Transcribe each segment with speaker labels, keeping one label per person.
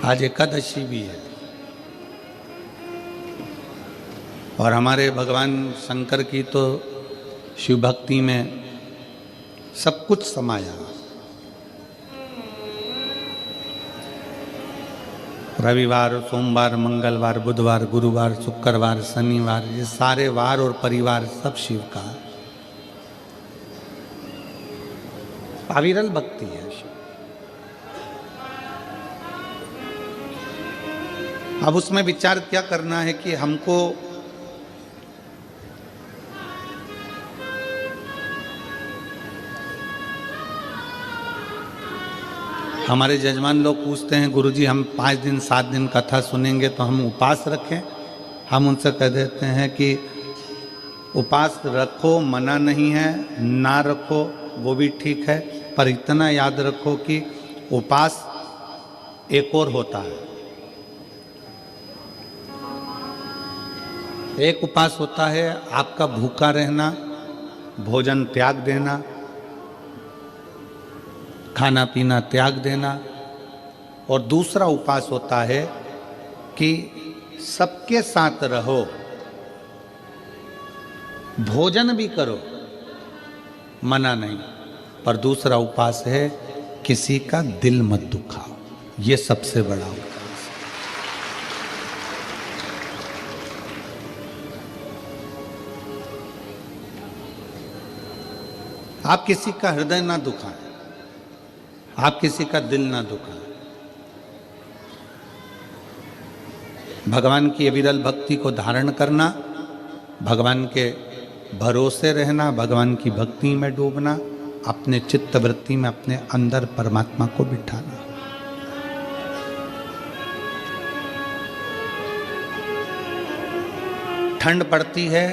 Speaker 1: आज एकादशी भी है और हमारे भगवान शंकर की तो शिव भक्ति में सब कुछ समाया। रविवार, सोमवार, मंगलवार, बुधवार, गुरुवार, शुक्रवार, शनिवार, ये सारे वार और परिवार सब शिव का अविरल भक्ति है शिव। अब उसमें विचार क्या करना है कि हमको हमारे जजमान लोग पूछते हैं, गुरुजी हम 5 दिन 7 दिन कथा सुनेंगे तो हम उपवास रखें। हम उनसे कह देते हैं कि उपवास रखो, मना नहीं है, ना रखो वो भी ठीक है, पर इतना याद रखो कि उपवास एक और होता है। एक उपवास होता है आपका भूखा रहना, भोजन त्याग देना, खाना पीना त्याग देना, और दूसरा उपवास होता है कि सबके साथ रहो, भोजन भी करो, मना नहीं, पर दूसरा उपवास है किसी का दिल मत दुखाओ। ये सबसे बड़ा उपवास। आप किसी का हृदय ना दुखाएं, आप किसी का दिल ना दुखाएं। भगवान की अविरल भक्ति को धारण करना, भगवान के भरोसे रहना, भगवान की भक्ति में डूबना, अपने चित्त वृत्ति में अपने अंदर परमात्मा को बिठाना। ठंड पड़ती है,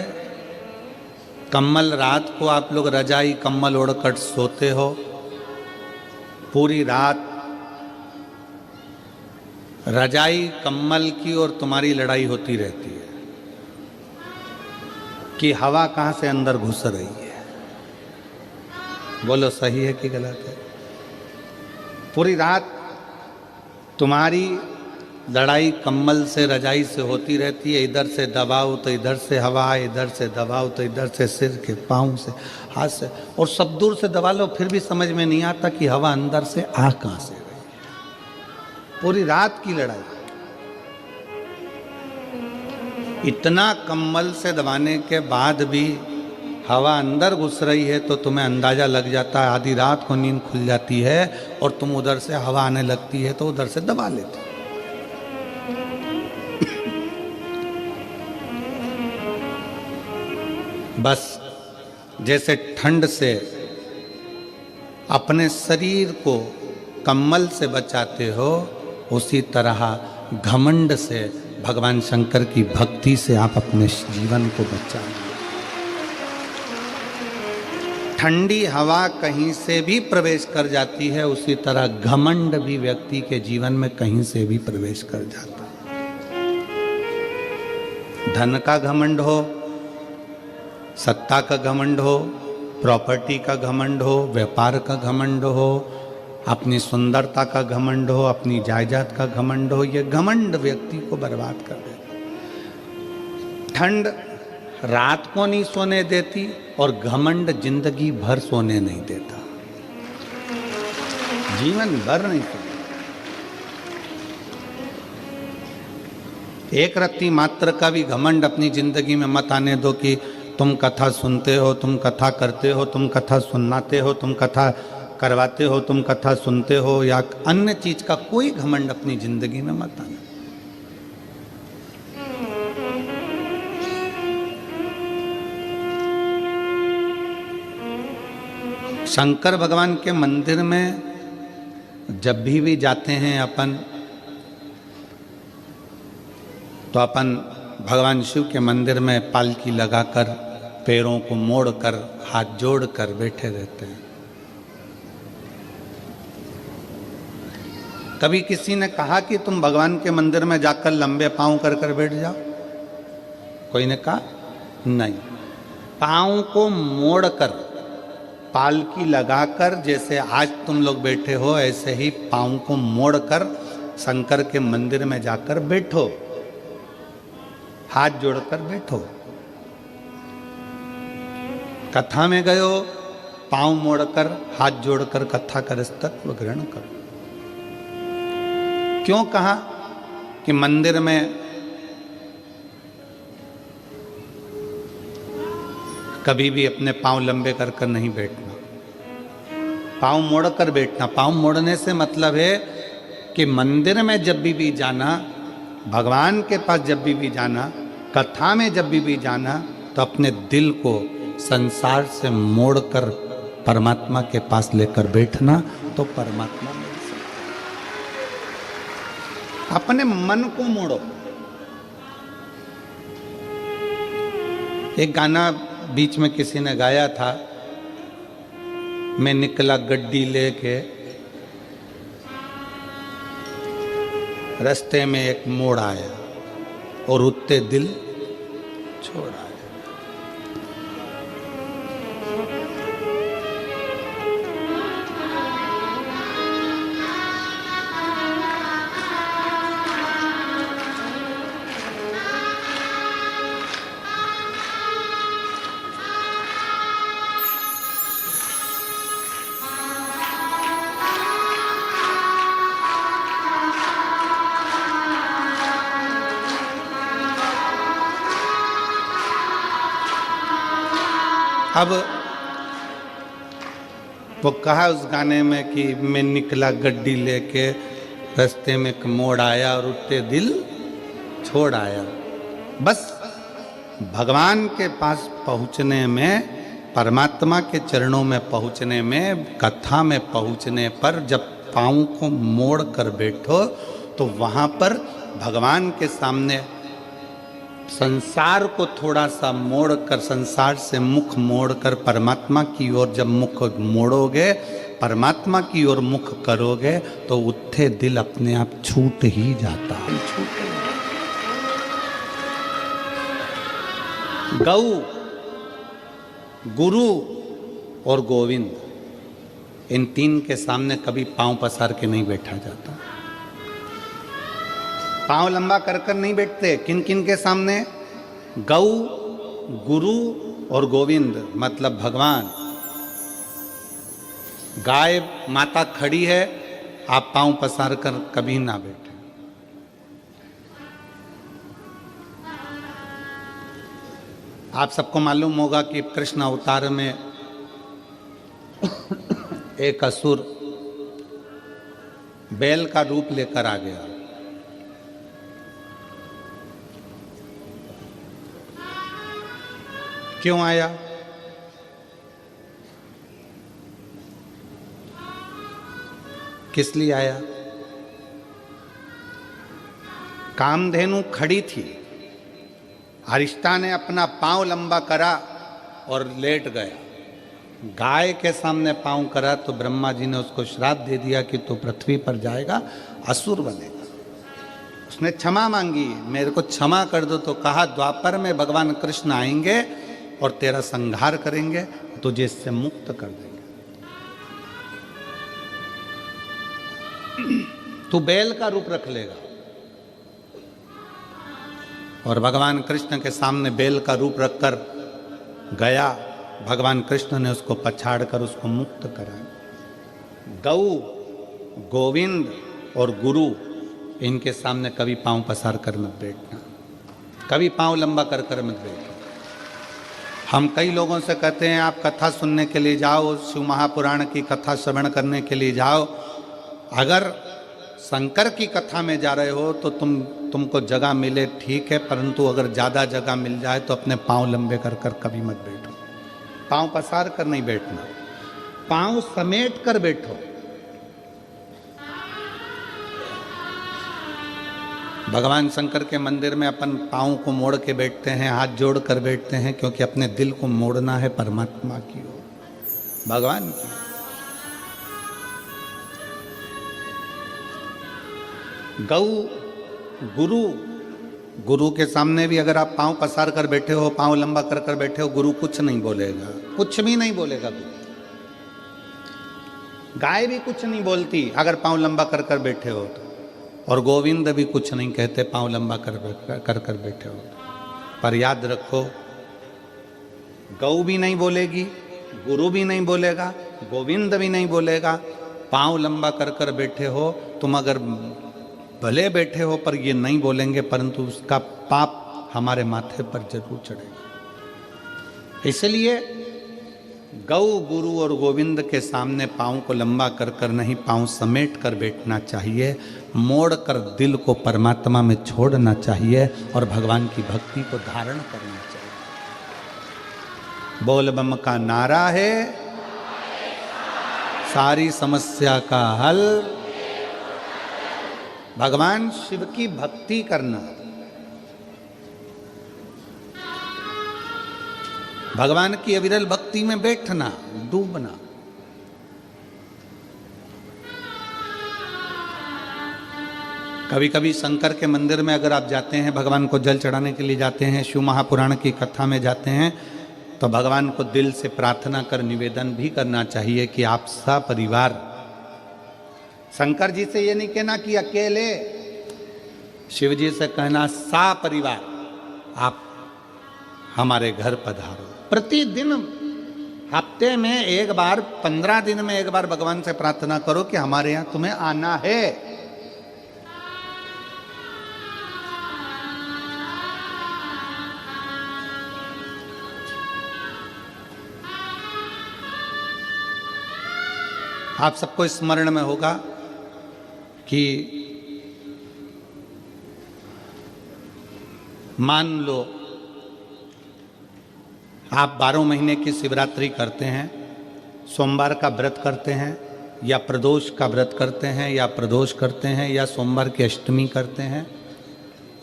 Speaker 1: कम्बल, रात को आप लोग रजाई कम्बल ओढ़कर सोते हो, पूरी रात रजाई कम्बल की और तुम्हारी लड़ाई होती रहती है कि हवा कहाँ से अंदर घुस रही है। बोलो सही है कि गलत है? पूरी रात तुम्हारी लड़ाई कम्बल से, रजाई से होती रहती है। इधर से दबाओ तो इधर से हवा, इधर से दबाओ तो इधर से, सिर के पाँव से, हाथ से, और सब दूर से दबा लो फिर भी समझ में नहीं आता कि हवा अंदर से आ कहाँ से रही है। पूरी रात की लड़ाई, इतना कम्बल से दबाने के बाद भी हवा अंदर घुस रही है तो तुम्हें अंदाजा लग जाता है। आधी रात को नींद खुल जाती है और तुम उधर से हवा आने लगती है तो उधर से दबा लेते। बस जैसे ठंड से अपने शरीर को कम्बल से बचाते हो, उसी तरह घमंड से, भगवान शंकर की भक्ति से आप अपने जीवन को बचाओ। ठंडी हवा कहीं से भी प्रवेश कर जाती है, उसी तरह घमंड भी व्यक्ति के जीवन में कहीं से भी प्रवेश कर जाता है। धन का घमंड हो, सत्ता का घमंड हो, प्रॉपर्टी का घमंड हो, व्यापार का घमंड हो, अपनी सुंदरता का घमंड हो, अपनी जायदाद का घमंड हो, ये घमंड व्यक्ति को बर्बाद कर देता। ठंड रात को नहीं सोने देती और घमंड जिंदगी भर सोने नहीं देता, जीवन भर नहीं सोने। एक रत्ती मात्र का भी घमंड अपनी जिंदगी में मत आने दो कि तुम कथा सुनते हो, तुम कथा करते हो, तुम कथा सुनाते हो, तुम कथा करवाते हो, तुम कथा सुनते हो, या अन्य चीज का कोई घमंड अपनी जिंदगी में मत आना। शंकर भगवान के मंदिर में जब भी जाते हैं अपन, तो अपन भगवान शिव के मंदिर में पालकी लगाकर, पैरों को मोड़कर, हाथ जोड़कर बैठे रहते हैं। कभी किसी ने कहा कि तुम भगवान के मंदिर में जाकर लंबे पांव कर कर बैठ जाओ? कोई ने कहा नहीं। पांव को मोड़कर, पालकी लगाकर, जैसे आज तुम लोग बैठे हो ऐसे ही पांव को मोड़कर शंकर के मंदिर में जाकर बैठो, हाथ जोड़कर बैठो। कथा में गयो, पांव मोड़कर हाथ जोड़कर कथा का रसतत्व ग्रहण करो। क्यों कहा कि मंदिर में कभी भी अपने पांव लंबे कर कर नहीं बैठना, पांव मोड़कर बैठना। पांव मोड़ने से मतलब है कि मंदिर में जब भी जाना, भगवान के पास जब भी जाना, कथा में जब भी जाना, तो अपने दिल को संसार से मोड़कर परमात्मा के पास लेकर बैठना, तो परमात्मा मिल सकता। अपने मन को मोड़ो। एक गाना बीच में किसी ने गाया था, मैं निकला गड्डी लेके, रास्ते में एक मोड़ आया और उत्ते दिल छोड़ आया। अब वो कहा उस गाने में कि मैं निकला गड्डी लेके, रास्ते में एक मोड़ आया और उत्ते दिल छोड़ आया। बस भगवान के पास पहुंचने में, परमात्मा के चरणों में पहुंचने में, कथा में पहुंचने पर जब पाँव को मोड़ कर बैठो तो वहाँ पर भगवान के सामने संसार को थोड़ा सा मोड़कर, संसार से मुख मोड़कर परमात्मा की ओर जब मुख मोड़ोगे, परमात्मा की ओर मुख करोगे, तो उत्थे दिल अपने आप छूट ही जाता है। गौ, गुरु और गोविंद, इन तीन के सामने कभी पांव पसार के नहीं बैठा जाता। पांव लंबा कर कर नहीं बैठते। किन किन के सामने? गौ, गुरु और गोविंद, मतलब भगवान। गाय माता खड़ी है, आप पांव पसार कर कभी ना बैठे। आप सबको मालूम होगा कि कृष्ण अवतार में एक असुर बैल का रूप लेकर आ गया। क्यों आया? किस लिए आया? कामधेनु खड़ी थी, अरिष्टा ने अपना पांव लंबा करा और लेट गया। गाय के सामने पांव करा तो ब्रह्मा जी ने उसको श्राप दे दिया कि तू पृथ्वी पर जाएगा, असुर बनेगा। उसने क्षमा मांगी, मेरे को क्षमा कर दो। तो कहा द्वापर में भगवान कृष्ण आएंगे और तेरा संहार करेंगे, तुझे इससे मुक्त कर देंगे। तू बैल का रूप रख लेगा। और भगवान कृष्ण के सामने बैल का रूप रखकर गया। भगवान कृष्ण ने उसको पछाड़ कर उसको मुक्त कराया। गौ, गोविंद और गुरु, इनके सामने कभी पांव पसार कर मत बैठना, कभी पांव लंबा कर कर मत बैठना। हम कई लोगों से कहते हैं आप कथा सुनने के लिए जाओ, शिव महापुराण की कथा श्रवण करने के लिए जाओ। अगर शंकर की कथा में जा रहे हो तो तुमको जगह मिले ठीक है, परंतु अगर ज़्यादा जगह मिल जाए तो अपने पांव लंबे कर कर कभी मत बैठो। पांव पसार कर नहीं बैठना, पांव समेट कर बैठो। भगवान शंकर के मंदिर में अपन पाँव को मोड़ के बैठते हैं, हाथ जोड़ कर बैठते हैं, क्योंकि अपने दिल को मोड़ना है परमात्मा की ओर, भगवान की। गौ, गुरु, गुरु के सामने भी अगर आप पाँव पसार कर बैठे हो, पाँव लंबा कर कर बैठे हो, गुरु कुछ नहीं बोलेगा, कुछ भी नहीं बोलेगा गुरु। गाय भी कुछ नहीं बोलती अगर पाँव लंबा कर कर बैठे हो तो। और गोविंद भी कुछ नहीं कहते, पांव लंबा कर बैठे हो। पर याद रखो, गौ भी नहीं बोलेगी, गुरु भी नहीं बोलेगा, गोविंद भी नहीं बोलेगा, पांव लंबा कर बैठे हो तुम। अगर भले बैठे हो पर ये नहीं बोलेंगे, परंतु उसका पाप हमारे माथे पर जरूर चढ़ेगा। इसलिए गौ, गुरु और गोविंद के सामने पांव को लंबा कर नहीं, पांव समेट कर बैठना चाहिए। मोड़ कर दिल को परमात्मा में छोड़ना चाहिए और भगवान की भक्ति को धारण करना चाहिए। बोल बम का नारा है, सारी समस्या का हल भगवान शिव की भक्ति करना, भगवान की अविरल भक्ति में बैठना, डूबना। कभी कभी शंकर के मंदिर में अगर आप जाते हैं, भगवान को जल चढ़ाने के लिए जाते हैं, शिव महापुराण की कथा में जाते हैं, तो भगवान को दिल से प्रार्थना कर निवेदन भी करना चाहिए कि आप सपरिवार, शंकर जी से ये नहीं कहना कि अकेले, शिव जी से कहना सपरिवार आप हमारे घर पधारो। प्रतिदिन, हफ्ते में एक बार, 15 दिन में एक बार भगवान से प्रार्थना करो कि हमारे यहां तुम्हें आना है। आप सबको स्मरण में होगा कि मान लो आप 12 महीने की शिवरात्रि करते हैं, सोमवार का व्रत करते हैं, या प्रदोष का व्रत करते हैं, या प्रदोष करते हैं, या सोमवार की अष्टमी करते हैं,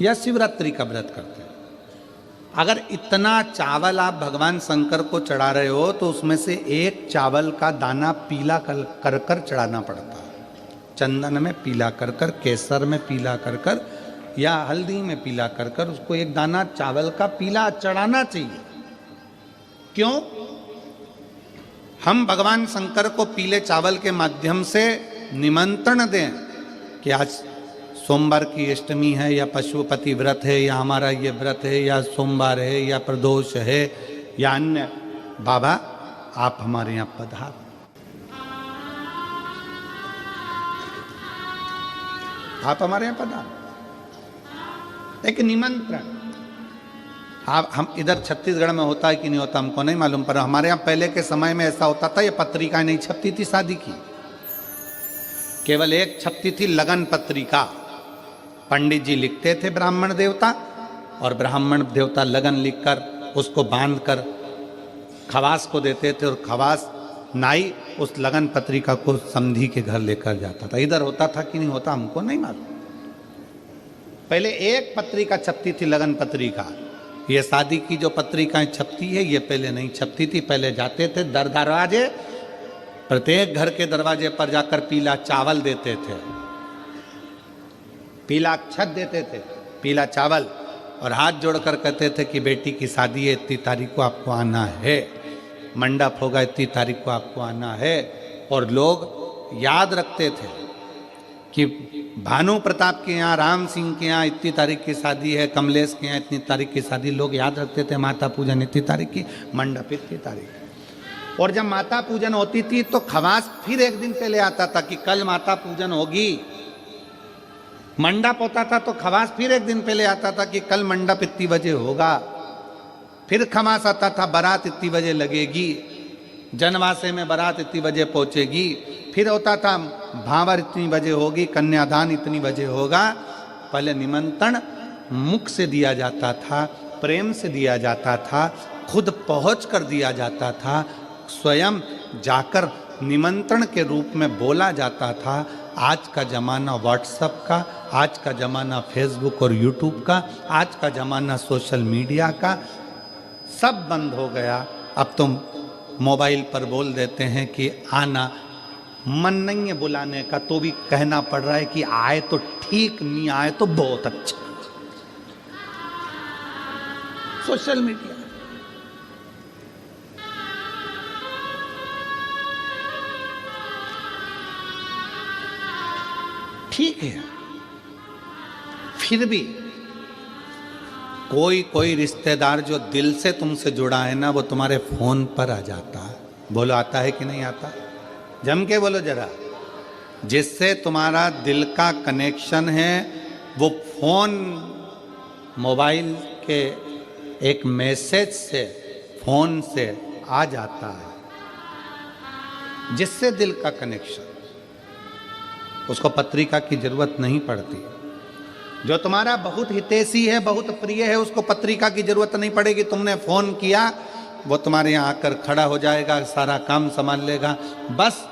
Speaker 1: या शिवरात्रि का व्रत करते हैं। अगर इतना चावल आप भगवान शंकर को चढ़ा रहे हो तो उसमें से एक चावल का दाना पीला कर कर चढ़ाना पड़ता है। चंदन में पीला कर कर, केसर में पीला कर कर, या हल्दी में पीला कर कर उसको एक दाना चावल का पीला चढ़ाना चाहिए। क्यों? हम भगवान शंकर को पीले चावल के माध्यम से निमंत्रण दें कि आज सोमवार की अष्टमी है, या पशुपति व्रत है, या हमारा ये व्रत है, या सोमवार है, या प्रदोष है, या अन्य, बाबा आप हमारे यहाँ पधार। आप हमारे यहाँ पधार, एक निमंत्रण। आप, हम इधर छत्तीसगढ़ में होता है कि नहीं होता हमको नहीं मालूम, पर हमारे यहाँ पहले के समय में ऐसा होता था, ये पत्रिका नहीं छपती थी शादी की, केवल एक छपती थी लगन पत्रिका। पंडित जी लिखते थे ब्राह्मण देवता, और ब्राह्मण देवता लगन लिखकर उसको बांधकर खवास को देते थे, और खवास नाई उस लगन पत्रिका को समधी के घर लेकर जाता था। इधर होता था कि नहीं होता हमको नहीं मालूम। पहले एक पत्रिका छपती थी, लगन पत्रिका। ये शादी की जो पत्रिकाएं छपती है ये पहले नहीं छपती थी। पहले जाते थे दरवाजे, प्रत्येक घर के दरवाजे पर जाकर पीला चावल देते थे, पीला अक्षत देते थे, पीला चावल, और हाथ जोड़कर कहते थे कि बेटी की शादी है, इतनी तारीख को आपको आना है, मंडप होगा, इतनी तारीख को आपको आना है। और लोग याद रखते थे कि भानु प्रताप के यहाँ, राम सिंह के यहाँ इतनी तारीख की शादी है, कमलेश के यहाँ इतनी तारीख की शादी, लोग याद रखते थे। माता पूजन इतनी तारीख की, मंडप इतनी तारीख। और जब माता पूजन होती थी तो खवास फिर एक दिन पहले आता था कि कल माता पूजन होगी। मंडप होता था तो खवास फिर एक दिन पहले आता था कि कल मंडप इतनी बजे होगा। फिर खवास आता था, बारात इतनी बजे लगेगी, जनवासे में बारात इतनी बजे पहुंचेगी। फिर होता था भावर इतनी बजे होगी, कन्यादान इतनी बजे होगा। पहले निमंत्रण मुख से दिया जाता था, प्रेम से दिया जाता था, खुद पहुंच कर दिया जाता था, स्वयं जाकर निमंत्रण के रूप में बोला जाता था। आज का ज़माना व्हाट्सएप का, आज का ज़माना फेसबुक और यूट्यूब का, आज का ज़माना सोशल मीडिया का, सब बंद हो गया। अब तुम मोबाइल पर बोल देते हैं कि आना, मन नहीं है बुलाने का तो भी कहना पड़ रहा है कि आए तो ठीक, नहीं आए तो बहुत अच्छा। सोशल मीडिया ठीक है, फिर भी कोई कोई रिश्तेदार जो दिल से तुमसे जुड़ा है ना, वो तुम्हारे फोन पर आ जाता है। बोलो आता है कि नहीं आता? जम के बोलो जरा। जिससे तुम्हारा दिल का कनेक्शन है, वो फोन मोबाइल के एक मैसेज से, फोन से आ जाता है। जिससे दिल का कनेक्शन, उसको पत्रिका की जरूरत नहीं पड़ती। जो तुम्हारा बहुत हितैषी है, बहुत प्रिय है, उसको पत्रिका की जरूरत नहीं पड़ेगी। तुमने फोन किया, वो तुम्हारे यहाँ आकर खड़ा हो जाएगा, सारा काम संभाल लेगा। बस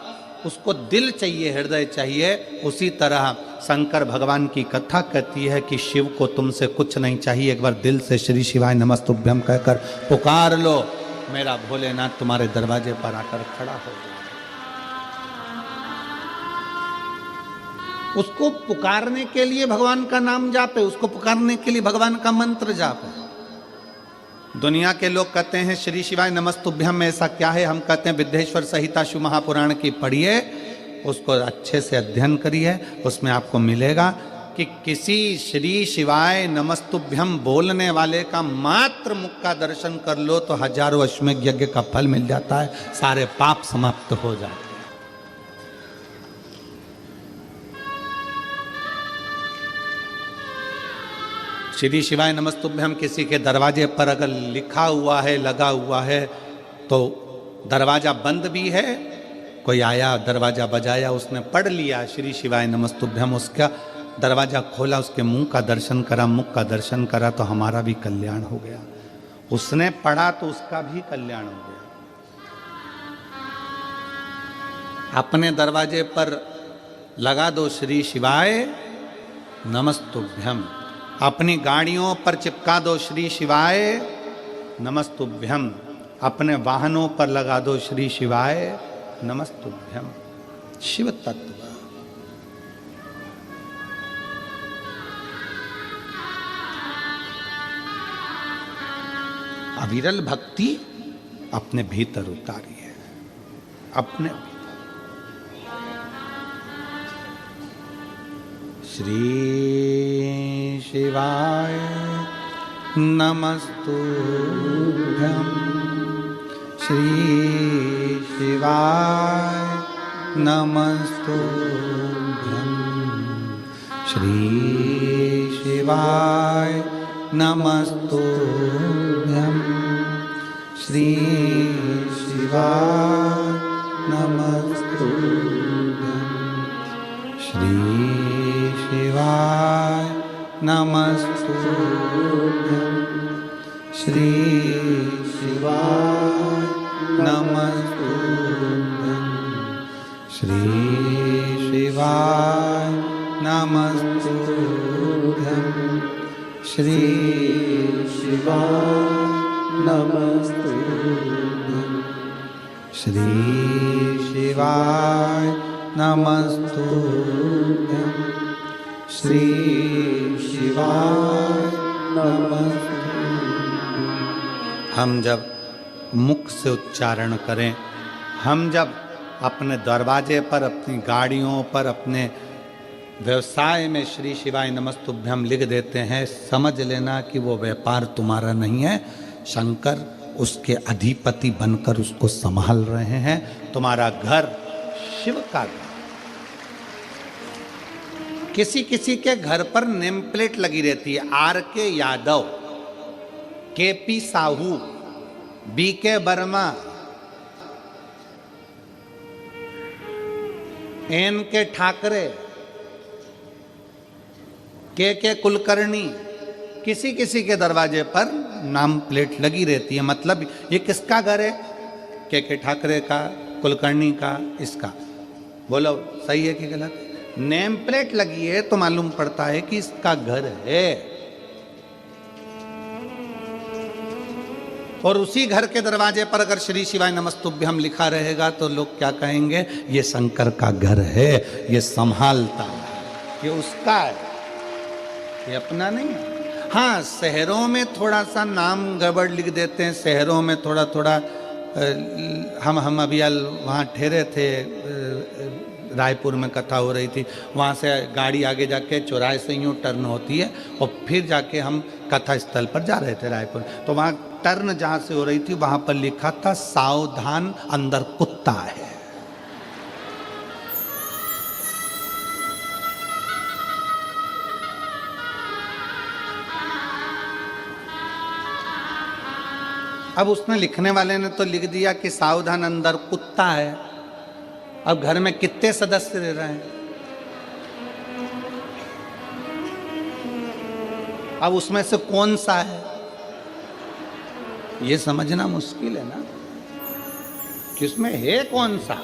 Speaker 1: उसको दिल चाहिए, हृदय चाहिए। उसी तरह शंकर भगवान की कथा कहती है कि शिव को तुमसे कुछ नहीं चाहिए, एक बार दिल से श्री शिवाय नमस्तुभ्यम कहकर पुकार लो, मेरा भोलेनाथ तुम्हारे दरवाजे पर आकर खड़ा हो जाए। उसको पुकारने के लिए भगवान का नाम जापे, उसको पुकारने के लिए भगवान का मंत्र जापे। दुनिया के लोग कहते हैं श्री शिवाय नमस्तुभ्यम में ऐसा क्या है? हम कहते हैं विद्येश्वर संहिता शिव महापुराण की पढ़िए, उसको अच्छे से अध्ययन करिए, उसमें आपको मिलेगा कि किसी श्री शिवाय नमस्तुभ्यम बोलने वाले का मात्र मुख का दर्शन कर लो तो हजारों अश्वमेध यज्ञ का फल मिल जाता है, सारे पाप समाप्त हो जाते हैं। श्री शिवाय नमस्तुभ्यम किसी के दरवाजे पर अगर लिखा हुआ है, लगा हुआ है, तो दरवाजा बंद भी है, कोई आया दरवाजा बजाया, उसने पढ़ लिया श्री शिवाय नमस्तुभ्यम, उसका दरवाजा खोला, उसके मुंह का दर्शन करा, मुख का दर्शन करा, तो हमारा भी कल्याण हो गया। उसने पढ़ा तो उसका भी कल्याण हो गया। अपने दरवाजे पर लगा दो श्री शिवाय नमस्तुभ्यम, अपनी गाड़ियों पर चिपका दो श्री शिवाय नमस्तुभ्यम, अपने वाहनों पर लगा दो श्री शिवाय नमस्तुभ्यम। शिव तत्व अविरल भक्ति अपने भीतर उतारिए, अपने श्री शिवाय नमस्तुभ्यम, श्री शिवाय नमस्तुभ्यम, श्री शिवाय नमस्तुभ्यम, श्री शिवाय नमस्तुभ्यम, श्री शिवाय नमस्तुभ्यम, श्री शिवाय नमस्तुभ्यम, श्री शिवाय नमस्तुभ्यम, श्री शिवाय नमस्तुभ्यम, श्री शिवाय नमस्तुभ्यम, श्री शिवाय नमस्तुभ्यम। हम जब मुख से उच्चारण करें, हम जब अपने दरवाजे पर, अपनी गाड़ियों पर, अपने व्यवसाय में श्री शिवाय नमस्तुभ्यम लिख देते हैं, समझ लेना कि वो व्यापार तुम्हारा नहीं है, शंकर उसके अधिपति बनकर उसको संभाल रहे हैं। तुम्हारा घर शिव का घर। किसी किसी के घर पर नेम प्लेट लगी रहती है, R.K. Yadav, K.P. Sahu, B.K. Verma, N.K. Thackeray, K.K. Kulkarni. किसी किसी के दरवाजे पर नाम प्लेट लगी रहती है, मतलब ये किसका घर है? K.K. ठाकरे का, कुलकर्णी का, इसका। बोलो सही है कि गलत? नेम प्लेट लगी है तो मालूम पड़ता है कि इसका घर है। और उसी घर के दरवाजे पर अगर श्री शिवाय नमस्तुभ्यम लिखा रहेगा तो लोग क्या कहेंगे? ये शंकर का घर है, ये संभालता है, ये उसका है, ये अपना नहीं है। हाँ, शहरों में थोड़ा सा नाम गड़बड़ लिख देते हैं, शहरों में थोड़ा थोड़ा हम अभी वहाँ ठहरे थे रायपुर में कथा हो रही थी, वहाँ से गाड़ी आगे जाके चौराहे से यूँ टर्न होती है और फिर जाके हम कथा स्थल पर जा रहे थे रायपुर। तो वहाँ टर्न जहाँ से हो रही थी वहाँ पर लिखा था सावधान अंदर कुत्ता है। अब उसने लिखने वाले ने तो लिख दिया कि सावधान अंदर कुत्ता है। अब घर में कितने सदस्य रह रहे हैं? अब उसमें से कौन सा है ये समझना मुश्किल है ना, कि उसमें है कौन सा।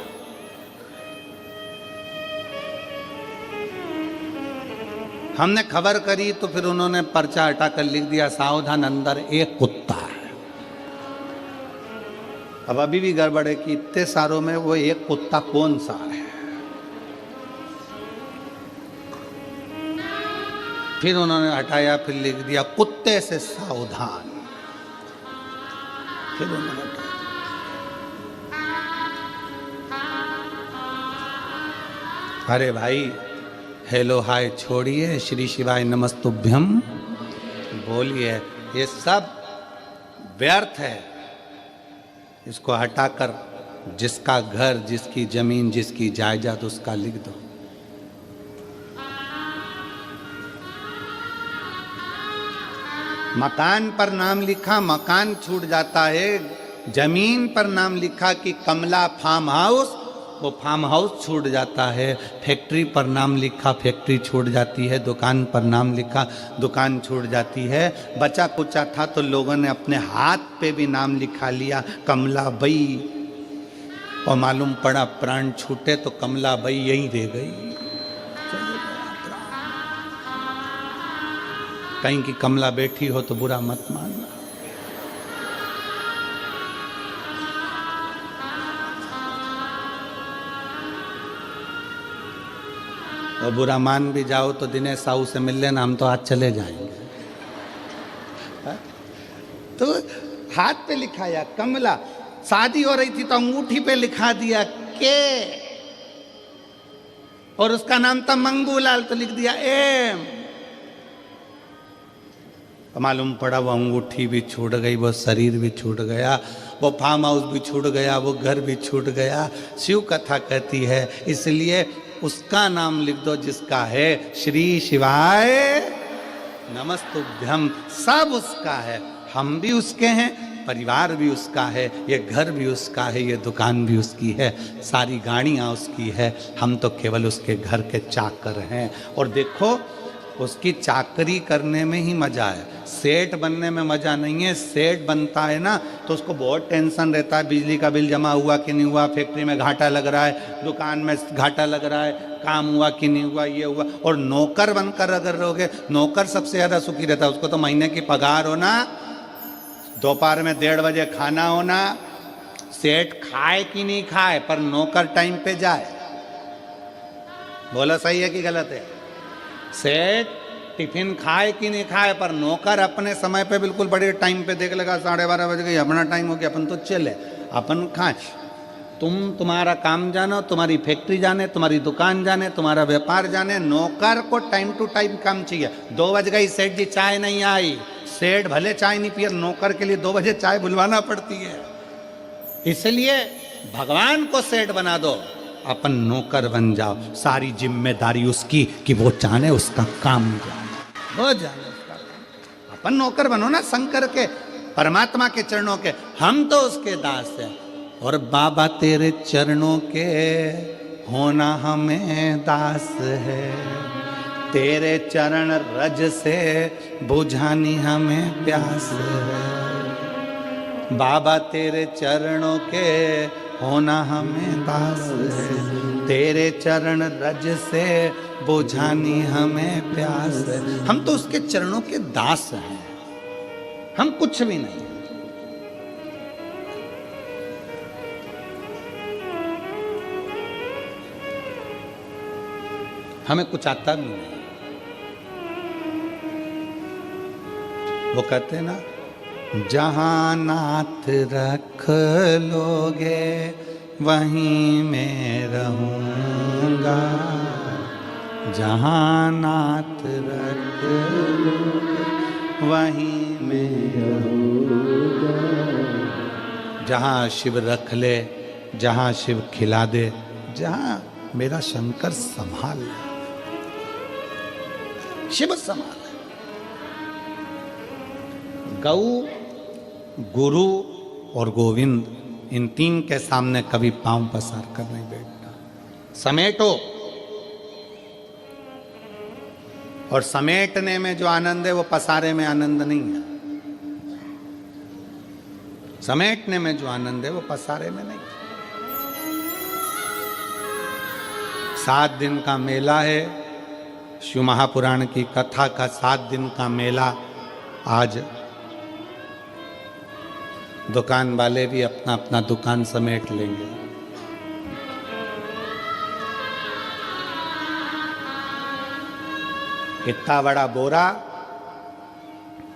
Speaker 1: हमने खबर करी तो फिर उन्होंने पर्चा हटाकर लिख दिया सावधान अंदर एक कुत्ता है। अब अभी भी गड़बड़ है कि इतने सारों में वो एक कुत्ता कौन सा है। फिर उन्होंने हटाया, फिर लिख दिया कुत्ते से सावधान। फिर उन्होंने अरे भाई हेलो हाय छोड़िए, श्री शिवाय नमस्तुभ्यम बोलिए, ये सब व्यर्थ है। इसको हटाकर जिसका घर, जिसकी जमीन, जिसकी जायदाद उसका लिख दो। मकान पर नाम लिखा, मकान छूट जाता है। जमीन पर नाम लिखा कि कमला फार्म हाउस, वो फार्म हाउस छूट जाता है। फैक्ट्री पर नाम लिखा, फैक्ट्री छूट जाती है। दुकान पर नाम लिखा, दुकान छूट जाती है। बचा कुचा था तो लोगों ने अपने हाथ पे भी नाम लिखा लिया कमला बई, और मालूम पड़ा प्राण छूटे तो कमला बई यहीं रह गई। कहीं की कमला बैठी हो तो बुरा मत मानना। और बुरा मान भी जाओ तो दिनेश साहू से मिल लेना, हम तो आज चले जाएंगे। तो हाथ पे लिखाया कमला, शादी हो रही थी तो अंगूठी पे लिखा दिया के, और उसका नाम था मंगूलाल तो लिख दिया एम। मालूम पड़ा वो अंगूठी भी छूट गई, वो शरीर भी छूट गया, वो फार्म हाउस भी छूट गया, वो घर भी छूट गया। शिव कथा कहती है इसलिए उसका नाम लिख दो जिसका है श्री शिवाय नमस्तुभ्यम। सब उसका है, हम भी उसके हैं, परिवार भी उसका है, ये घर भी उसका है, ये दुकान भी उसकी है, सारी गाड़ियाँ उसकी है। हम तो केवल उसके घर के चाकर हैं। और देखो उसकी चाकरी करने में ही मजा है, सेठ बनने में मजा नहीं है। सेठ बनता है ना तो उसको बहुत टेंशन रहता है, बिजली का बिल जमा हुआ कि नहीं हुआ, फैक्ट्री में घाटा लग रहा है, दुकान में घाटा लग रहा है, काम हुआ कि नहीं हुआ, ये हुआ। और नौकर बनकर अगर रहोगे, नौकर सबसे ज़्यादा सुखी रहता है। उसको तो महीने की पगार होना, दोपहर में 1:30 बजे खाना होना, सेठ खाए कि नहीं खाए पर नौकर टाइम पे जाए। बोला सही है कि गलत है? सेठ टिफिन खाए कि नहीं खाए पर नौकर अपने समय पे बिल्कुल बड़े टाइम पे देख लेगा, 12:30 बज गई, अपना टाइम हो गया, अपन तो चले, अपन खाए। तुम्हारा काम जानो, तुम्हारी फैक्ट्री जाने, तुम्हारी दुकान जाने, तुम्हारा व्यापार जाने, नौकर को टाइम टू टाइम काम चाहिए। 2 बज गई, सेठ जी चाय नहीं आई, सेठ भले चाय नहीं पिए, नौकर के लिए 2 बजे चाय बुलवाना पड़ती है। इसलिए भगवान को सेठ बना दो, अपन नौकर बन जाओ, सारी जिम्मेदारी उसकी कि वो जाने उसका काम जाने, वो जाने उसका काम। अपन नौकर बनो ना शंकर के, परमात्मा के चरणों के, हम तो उसके दास हैं। और बाबा तेरे चरणों के होना हमें दास है, तेरे चरण रज से बुझानी हमें प्यास है। बाबा तेरे चरणों के होना हमें दास है, तेरे चरण रज से बुझानी हमें प्यास है। हम तो उसके चरणों के दास हैं, हम कुछ भी नहीं। हमें कुछ आता भी नहीं। वो कहते हैं ना, जहां नाथ रख लोगे वहीं मैं रहूँगा, जहाँ नाथ रख लूँगा वहीं मैं रहूँगा। जहाँ शिव रख ले, जहाँ शिव खिला दे, जहाँ मेरा शंकर संभाल ले, शिव संभाल। गौ, गुरु और गोविंद, इन तीन के सामने कभी पांव पसार कर नहीं बैठना। समेटो, और समेटने में जो आनंद है वो पसारे में आनंद नहीं है। समेटने में जो आनंद है वो पसारे में नहीं। 7 दिन का मेला है, शिव महापुराण की कथा का 7 दिन का मेला। आज दुकान वाले भी अपना अपना दुकान समेट लेंगे। इतना बड़ा बोरा,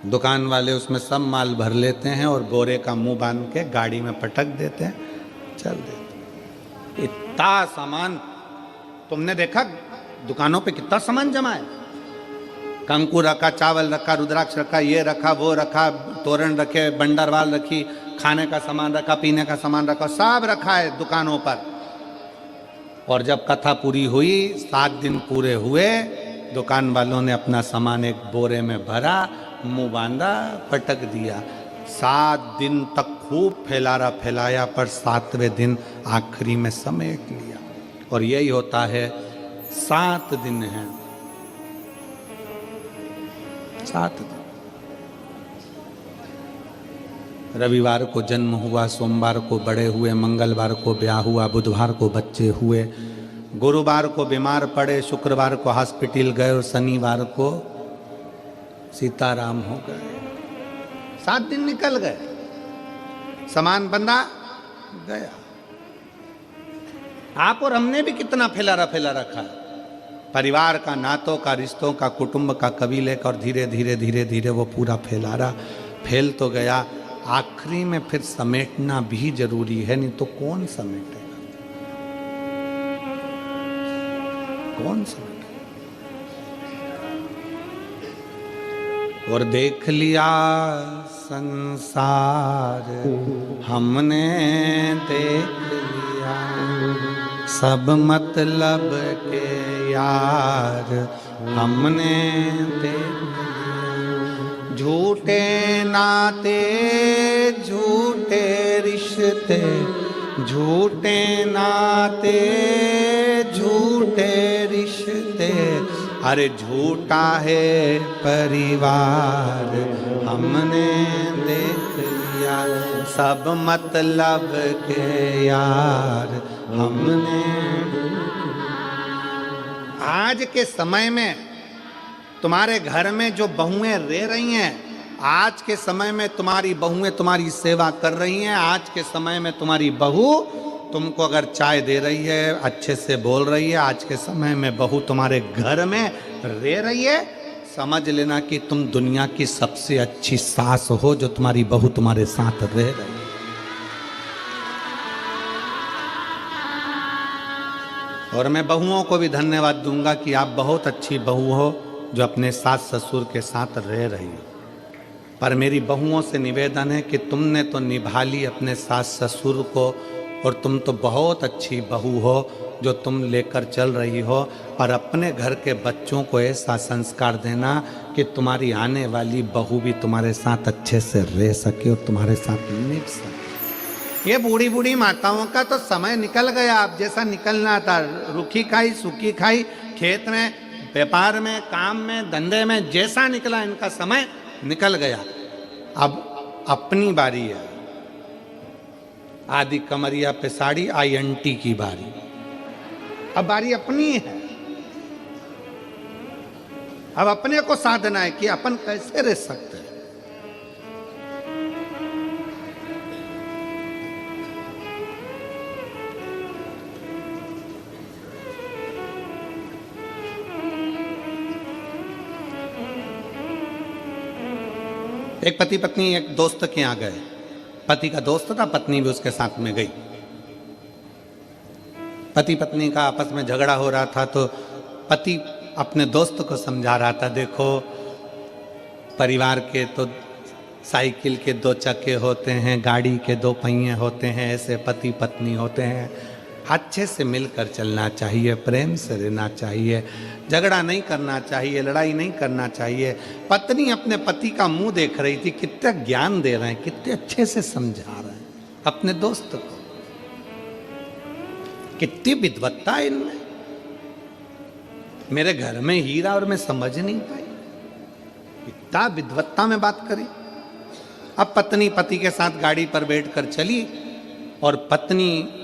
Speaker 1: दुकान वाले उसमें सब माल भर लेते हैं और बोरे का मुंह बांध के गाड़ी में पटक देते हैं, चल देते। इतना सामान तुमने देखा दुकानों पे कितना सामान जमा है। कंकु रखा, चावल रखा, रुद्राक्ष रखा, ये रखा, वो रखा, तोरण रखे, बंडरवाल रखी, खाने का सामान रखा, पीने का सामान रखा, सब रखा है दुकानों पर। और जब कथा पूरी हुई, 7 दिन पूरे हुए, दुकान वालों ने अपना सामान एक बोरे में भरा, मुंह बांधा, पटक दिया। 7 दिन तक खूब फैलाया, पर 7वें दिन आखिरी में समेट लिया। और यही होता है, 7 दिन हैं, 7 दिन। रविवार को जन्म हुआ, सोमवार को बड़े हुए, मंगलवार को ब्याह हुआ, बुधवार को बच्चे हुए, गुरुवार को बीमार पड़े, शुक्रवार को हॉस्पिटल गए और शनिवार को सीताराम हो गए। 7 दिन निकल गए, सामान बंधा गया। आप और हमने भी कितना फैला रखा, परिवार का, नातों का, रिश्तों का, कुटुंब का, कबीले का, और धीरे धीरे वो पूरा फैल तो गया। आखिरी में फिर समेटना भी जरूरी है, नहीं तो कौन समेटेगा, कौन समेटेगा। और देख लिया संसार हमने, देख लिया सब मतलब के यार हमने देख लिया। झूठे नाते, झूठे रिश्ते, झूठे नाते, झूठे रिश्ते, अरे झूठा है परिवार हमने देख लिया। सब मतलब के यार हमने। आज के समय में तुम्हारे घर में जो बहुएं रह रही हैं, आज के समय में तुम्हारी बहुएं तुम्हारी सेवा कर रही हैं। आज के समय में तुम्हारी बहू तुमको अगर चाय दे रही है, अच्छे से बोल रही है, आज के समय में बहू तुम्हारे घर में रह रही है, समझ लेना कि तुम दुनिया की सबसे अच्छी सास हो, जो तुम्हारी बहू तुम्हारे साथ रह रही है। और मैं बहुओं को भी धन्यवाद दूंगा कि आप बहुत अच्छी बहू हो, जो अपने सास ससुर के साथ रह रही हो। पर मेरी बहुओं से निवेदन है कि तुमने तो निभा ली अपने सास ससुर को, और तुम तो बहुत अच्छी बहू हो जो तुम लेकर चल रही हो, पर अपने घर के बच्चों को ऐसा संस्कार देना कि तुम्हारी आने वाली बहू भी तुम्हारे साथ अच्छे से रह सके और तुम्हारे साथ निभ सके। ये बूढ़ी बूढ़ी माताओं का तो समय निकल गया, अब जैसा निकलना था। रूखी खाई सूखी खाई, खेत में, व्यापार में, काम में, धंधे में, जैसा निकला इनका समय निकल गया। अब अपनी बारी है। आदि कमरिया पे साड़ी, INT की बारी। अब बारी अपनी है। अब अपने को साधना है कि अपन कैसे रह सकते हैं। एक पति पत्नी एक दोस्त के यहाँ गए। पति का दोस्त था, पत्नी भी उसके साथ में गई। पति पत्नी का आपस में झगड़ा हो रहा था तो पति अपने दोस्त को समझा रहा था, देखो परिवार के तो साइकिल के दो चक्के होते हैं, गाड़ी के दो पहिए होते हैं, ऐसे पति पत्नी होते हैं। अच्छे से मिलकर चलना चाहिए, प्रेम से रहना चाहिए, झगड़ा नहीं करना चाहिए, लड़ाई नहीं करना चाहिए। पत्नी अपने पति का मुंह देख रही थी, कितना ज्ञान दे रहे हैं, कितने अच्छे से समझा रहे हैं अपने दोस्त को, कितनी विद्वत्ता है इनमें। मेरे घर में हीरा और मैं समझ नहीं पाई, इतना विद्वत्ता में बात करी। अब पत्नी पति के साथ गाड़ी पर बैठकर चली और पत्नी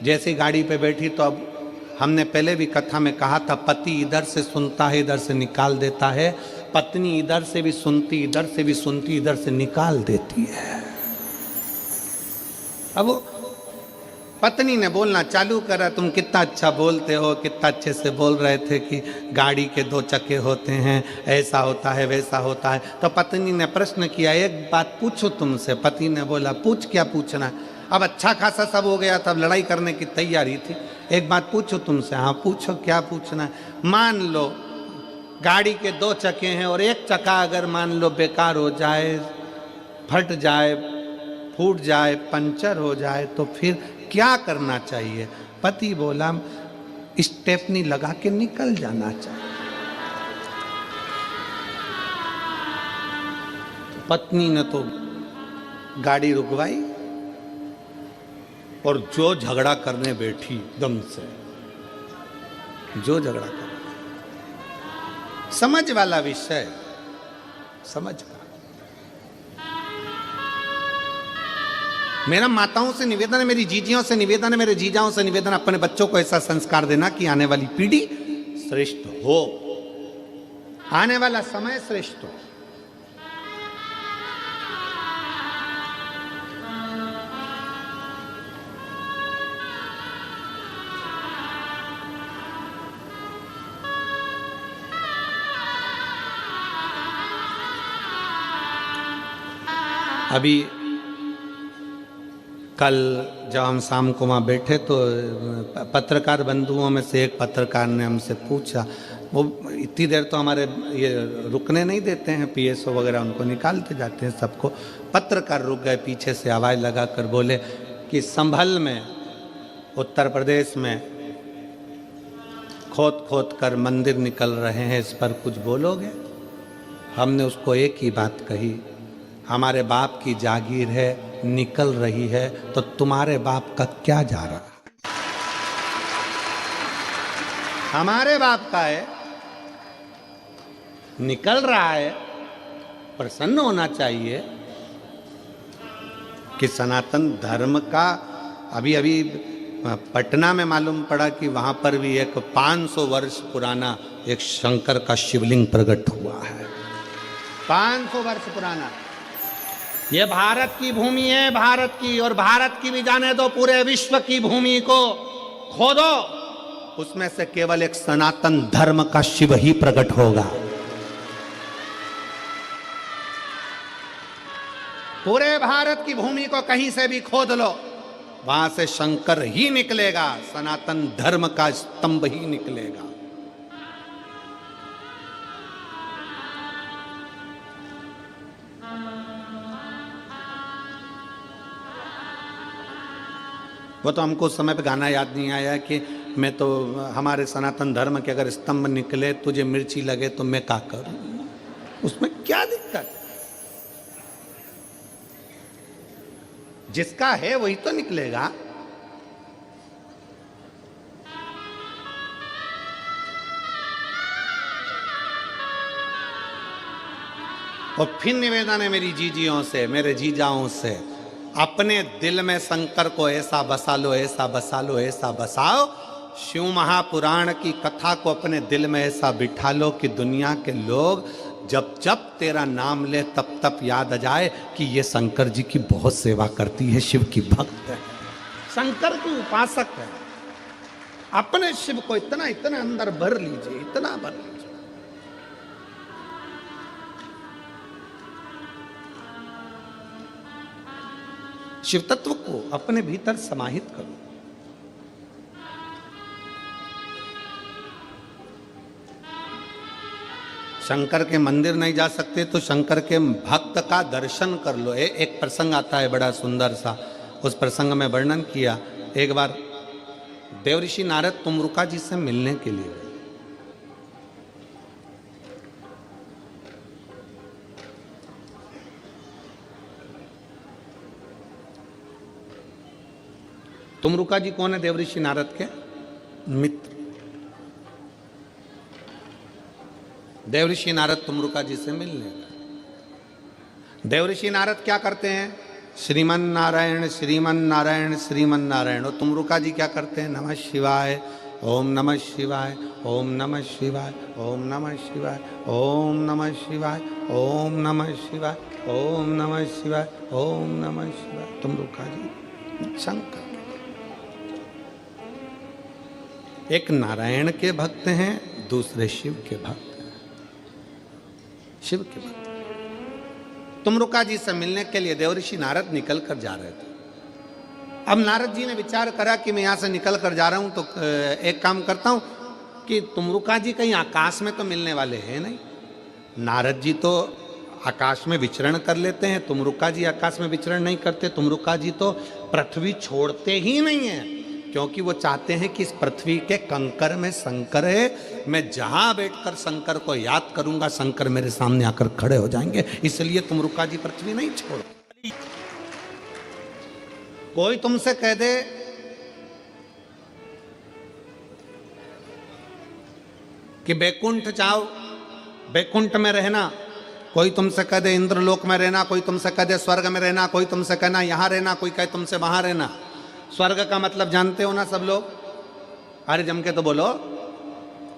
Speaker 1: जैसे गाड़ी पे बैठी तो अब हमने पहले भी कथा में कहा था, पति इधर से सुनता है इधर से निकाल देता है, पत्नी इधर से भी सुनती इधर से भी सुनती इधर से निकाल देती है। अब पत्नी ने बोलना चालू करा, तुम कितना अच्छा बोलते हो, कितना अच्छे से बोल रहे थे कि गाड़ी के दो चक्के होते हैं, ऐसा होता है वैसा होता है। तो पत्नी ने प्रश्न किया, एक बात पूछो तुमसे। पति ने बोला, पूछ, क्या पूछना है। अब अच्छा खासा सब हो गया, तब लड़ाई करने की तैयारी थी। एक बात पूछो तुमसे। हाँ पूछो, क्या पूछना है। मान लो गाड़ी के दो चक्के हैं और एक चक्का अगर मान लो बेकार हो जाए, फट जाए, फूट जाए, पंचर हो जाए तो फिर क्या करना चाहिए। पति बोला, स्टेपनी लगा के निकल जाना चाहिए। पत्नी ने तो गाड़ी रुकवाई और जो झगड़ा करने बैठी दम से, जो झगड़ा कर, समझ वाला विषय, समझ का। मेरा माताओं से निवेदन है, मेरी जीजियों से निवेदन है, मेरे जीजाओं से निवेदन, अपने बच्चों को ऐसा संस्कार देना कि आने वाली पीढ़ी श्रेष्ठ हो, आने वाला समय श्रेष्ठ हो। अभी कल जब हम शाम को वहाँ बैठे तो पत्रकार बंधुओं में से एक पत्रकार ने हमसे पूछा, वो इतनी देर तो हमारे ये रुकने नहीं देते हैं, पीएसओ वगैरह उनको निकालते जाते हैं सबको। पत्रकार रुक गए, पीछे से आवाज़ लगा कर बोले कि संभल में उत्तर प्रदेश में खोद खोद कर मंदिर निकल रहे हैं, इस पर कुछ बोलोगे। हमने उसको एक ही बात कही, हमारे बाप की जागीर है, निकल रही है तो तुम्हारे बाप का क्या जा रहा है। हमारे बाप का है, निकल रहा है, प्रसन्न होना चाहिए कि सनातन धर्म का। अभी अभी पटना में मालूम पड़ा कि वहां पर भी एक 500 वर्ष पुराना एक शंकर का शिवलिंग प्रकट हुआ है, 500 वर्ष पुराना। ये भारत की भूमि है, भारत की, और भारत की भी जाने दो, पूरे विश्व की भूमि को खोदो, उसमें से केवल एक सनातन धर्म का शिव ही प्रकट होगा। पूरे भारत की भूमि को कहीं से भी खोद लो, वहां से शंकर ही निकलेगा, सनातन धर्म का स्तंभ ही निकलेगा। वो तो हमको उस समय पे गाना याद नहीं आया कि मैं तो, हमारे सनातन धर्म के अगर स्तंभ निकले, तुझे मिर्ची लगे तो मैं क्या करूं, उसमें क्या दिक्कत। जिसका है वही तो निकलेगा। और फिर निवेदन है मेरी जीजियों से, मेरे जीजाओं से, अपने दिल में शंकर को ऐसा बसा लो, ऐसा बसा लो, ऐसा बसाओ, शिव महापुराण की कथा को अपने दिल में ऐसा बिठा लो कि दुनिया के लोग जब जब तेरा नाम ले तब तब याद आ जाए कि ये शंकर जी की बहुत सेवा करती है, शिव की भक्त है, शंकर की उपासक है। अपने शिव को इतना इतना अंदर भर लीजिए, इतना भर लीजिए। शिव तत्व को अपने भीतर समाहित करो। शंकर के मंदिर नहीं जा सकते तो शंकर के भक्त का दर्शन कर लो। एक प्रसंग आता है बड़ा सुंदर सा, उस प्रसंग में वर्णन किया। एक बार देवऋषि नारद तुमरुका जी से मिलने के लिए गए। तुमरुका जी कौन है? देवऋषि नारद के मित्र। देवऋषि नारद तुमरुका जी से मिलने गए। देवऋषि नारद क्या करते हैं? श्रीमन नारायण श्रीमन नारायण श्रीमन नारायण। और तुमरुका जी क्या करते हैं? नमः शिवाय ओम नमः शिवाय ओम नमः शिवाय ओम नमः शिवाय ओम नमः शिवाय ओम नमः शिवाय ओम नमः शिवाय ओम नमः शिवाय। तुमरुका जी शंकर एक नारायण के भक्त हैं, दूसरे शिव के भक्त हैं, शिव के भक्त। तुमरुका जी से मिलने के लिए देवऋषि नारद निकल कर जा रहे थे। अब नारद जी ने विचार करा कि मैं यहाँ से निकल कर जा रहा हूँ तो एक काम करता हूँ कि तुमरुका जी कहीं आकाश में तो मिलने वाले हैं नहीं। नारद जी तो आकाश में विचरण कर लेते हैं, तुमरुका जी आकाश में विचरण नहीं करते। तुमरुका जी तो पृथ्वी छोड़ते ही नहीं है, क्योंकि वो चाहते हैं कि इस पृथ्वी के कंकर में शंकर है, मैं जहां बैठकर शंकर को याद करूंगा शंकर मेरे सामने आकर खड़े हो जाएंगे। इसलिए तुमरुका जी पृथ्वी नहीं छोड़। कोई तुमसे कह दे कि बैकुंठ जाओ, बैकुंठ में रहना, कोई तुमसे कह दे इंद्रलोक में रहना, कोई तुमसे कह दे स्वर्ग में रहना, कोई तुमसे कहना यहां रहना, कोई कहे तुमसे वहां रहना। स्वर्ग का मतलब जानते हो ना सब लोग? अरे जम के तो बोलो।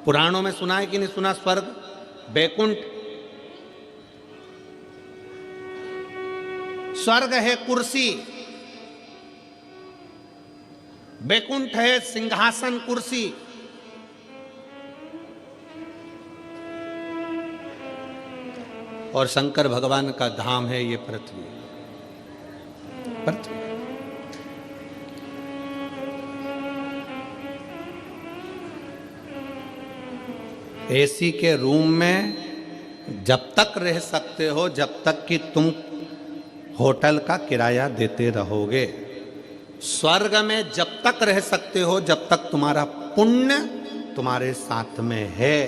Speaker 1: पुराणों में सुना है कि नहीं सुना? स्वर्ग, बैकुंठ। स्वर्ग है कुर्सी, बैकुंठ है सिंहासन कुर्सी। और शंकर भगवान का धाम है ये पृथ्वी। पृथ्वी एसी के रूम में जब तक रह सकते हो जब तक कि तुम होटल का किराया देते रहोगे। स्वर्ग में जब तक रह सकते हो जब तक तुम्हारा पुण्य तुम्हारे साथ में है।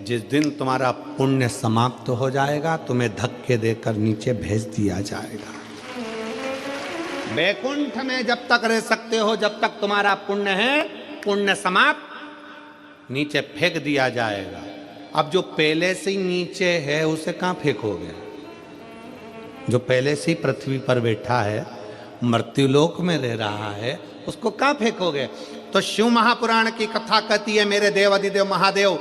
Speaker 1: जिस दिन तुम्हारा पुण्य समाप्त हो जाएगा तुम्हें धक्के देकर नीचे भेज दिया जाएगा। बैकुंठ में जब तक रह सकते हो जब तक तुम्हारा पुण्य है, पुण्य समाप्त, नीचे फेंक दिया जाएगा। अब जो पहले से ही नीचे है उसे कहां फेंकोगे? जो पहले से ही पृथ्वी पर बैठा है, मृत्युलोक में रह रहा है, उसको कहां फेंकोगे? तो शिव महापुराण की कथा कहती है मेरे देव अधिदेव महादेव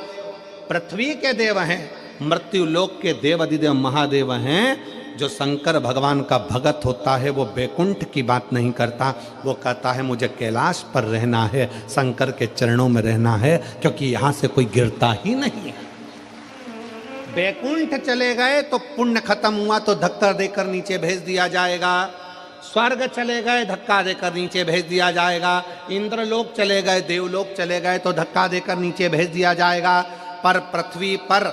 Speaker 1: पृथ्वी के देव हैं, मृत्युलोक के देव अधिदेव महादेव हैं। जो शंकर भगवान का भगत होता है वो बैकुंठ की बात नहीं करता, वो कहता है मुझे कैलाश पर रहना है, शंकर के चरणों में रहना है, क्योंकि यहाँ से कोई गिरता ही नहीं है। बैकुंठ चले गए तो पुण्य खत्म हुआ तो धक्का देकर नीचे भेज दिया जाएगा। स्वर्ग चले गए धक्का देकर नीचे भेज दिया जाएगा। इंद्रलोक चले गए, देवलोक चले गए तो धक्का देकर नीचे भेज दिया जाएगा। पर पृथ्वी पर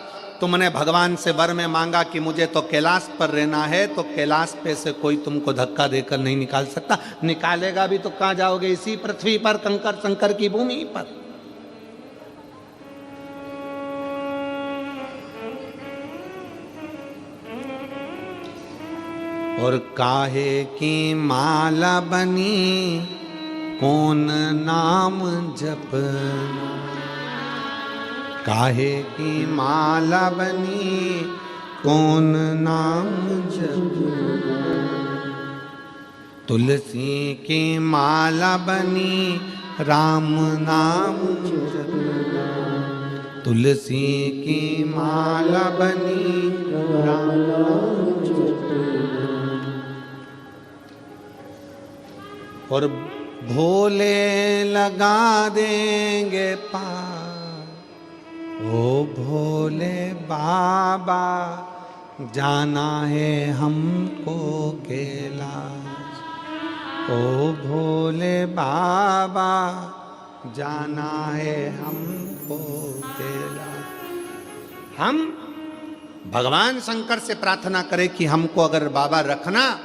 Speaker 1: तुमने भगवान से वर में मांगा कि मुझे तो कैलाश पर रहना है, तो कैलाश पे से कोई तुमको धक्का देकर नहीं निकाल सकता। निकालेगा भी तो कहाँ जाओगे? इसी पृथ्वी पर, कंकर शंकर की भूमि पर। और काहे की माला बनी कौन नाम जपना, काहे की माला बनी कौन नाम जपना, तुलसी की माला बनी राम नाम जपना, तुलसी की माला बनी राम नाम जपना। और भोले लगा देंगे पार, ओ भोले बाबा जाना है हमको कैलाश, ओ भोले बाबा जाना है हमको कैलाश। हम भगवान शंकर से प्रार्थना करे कि हमको अगर बाबा रखना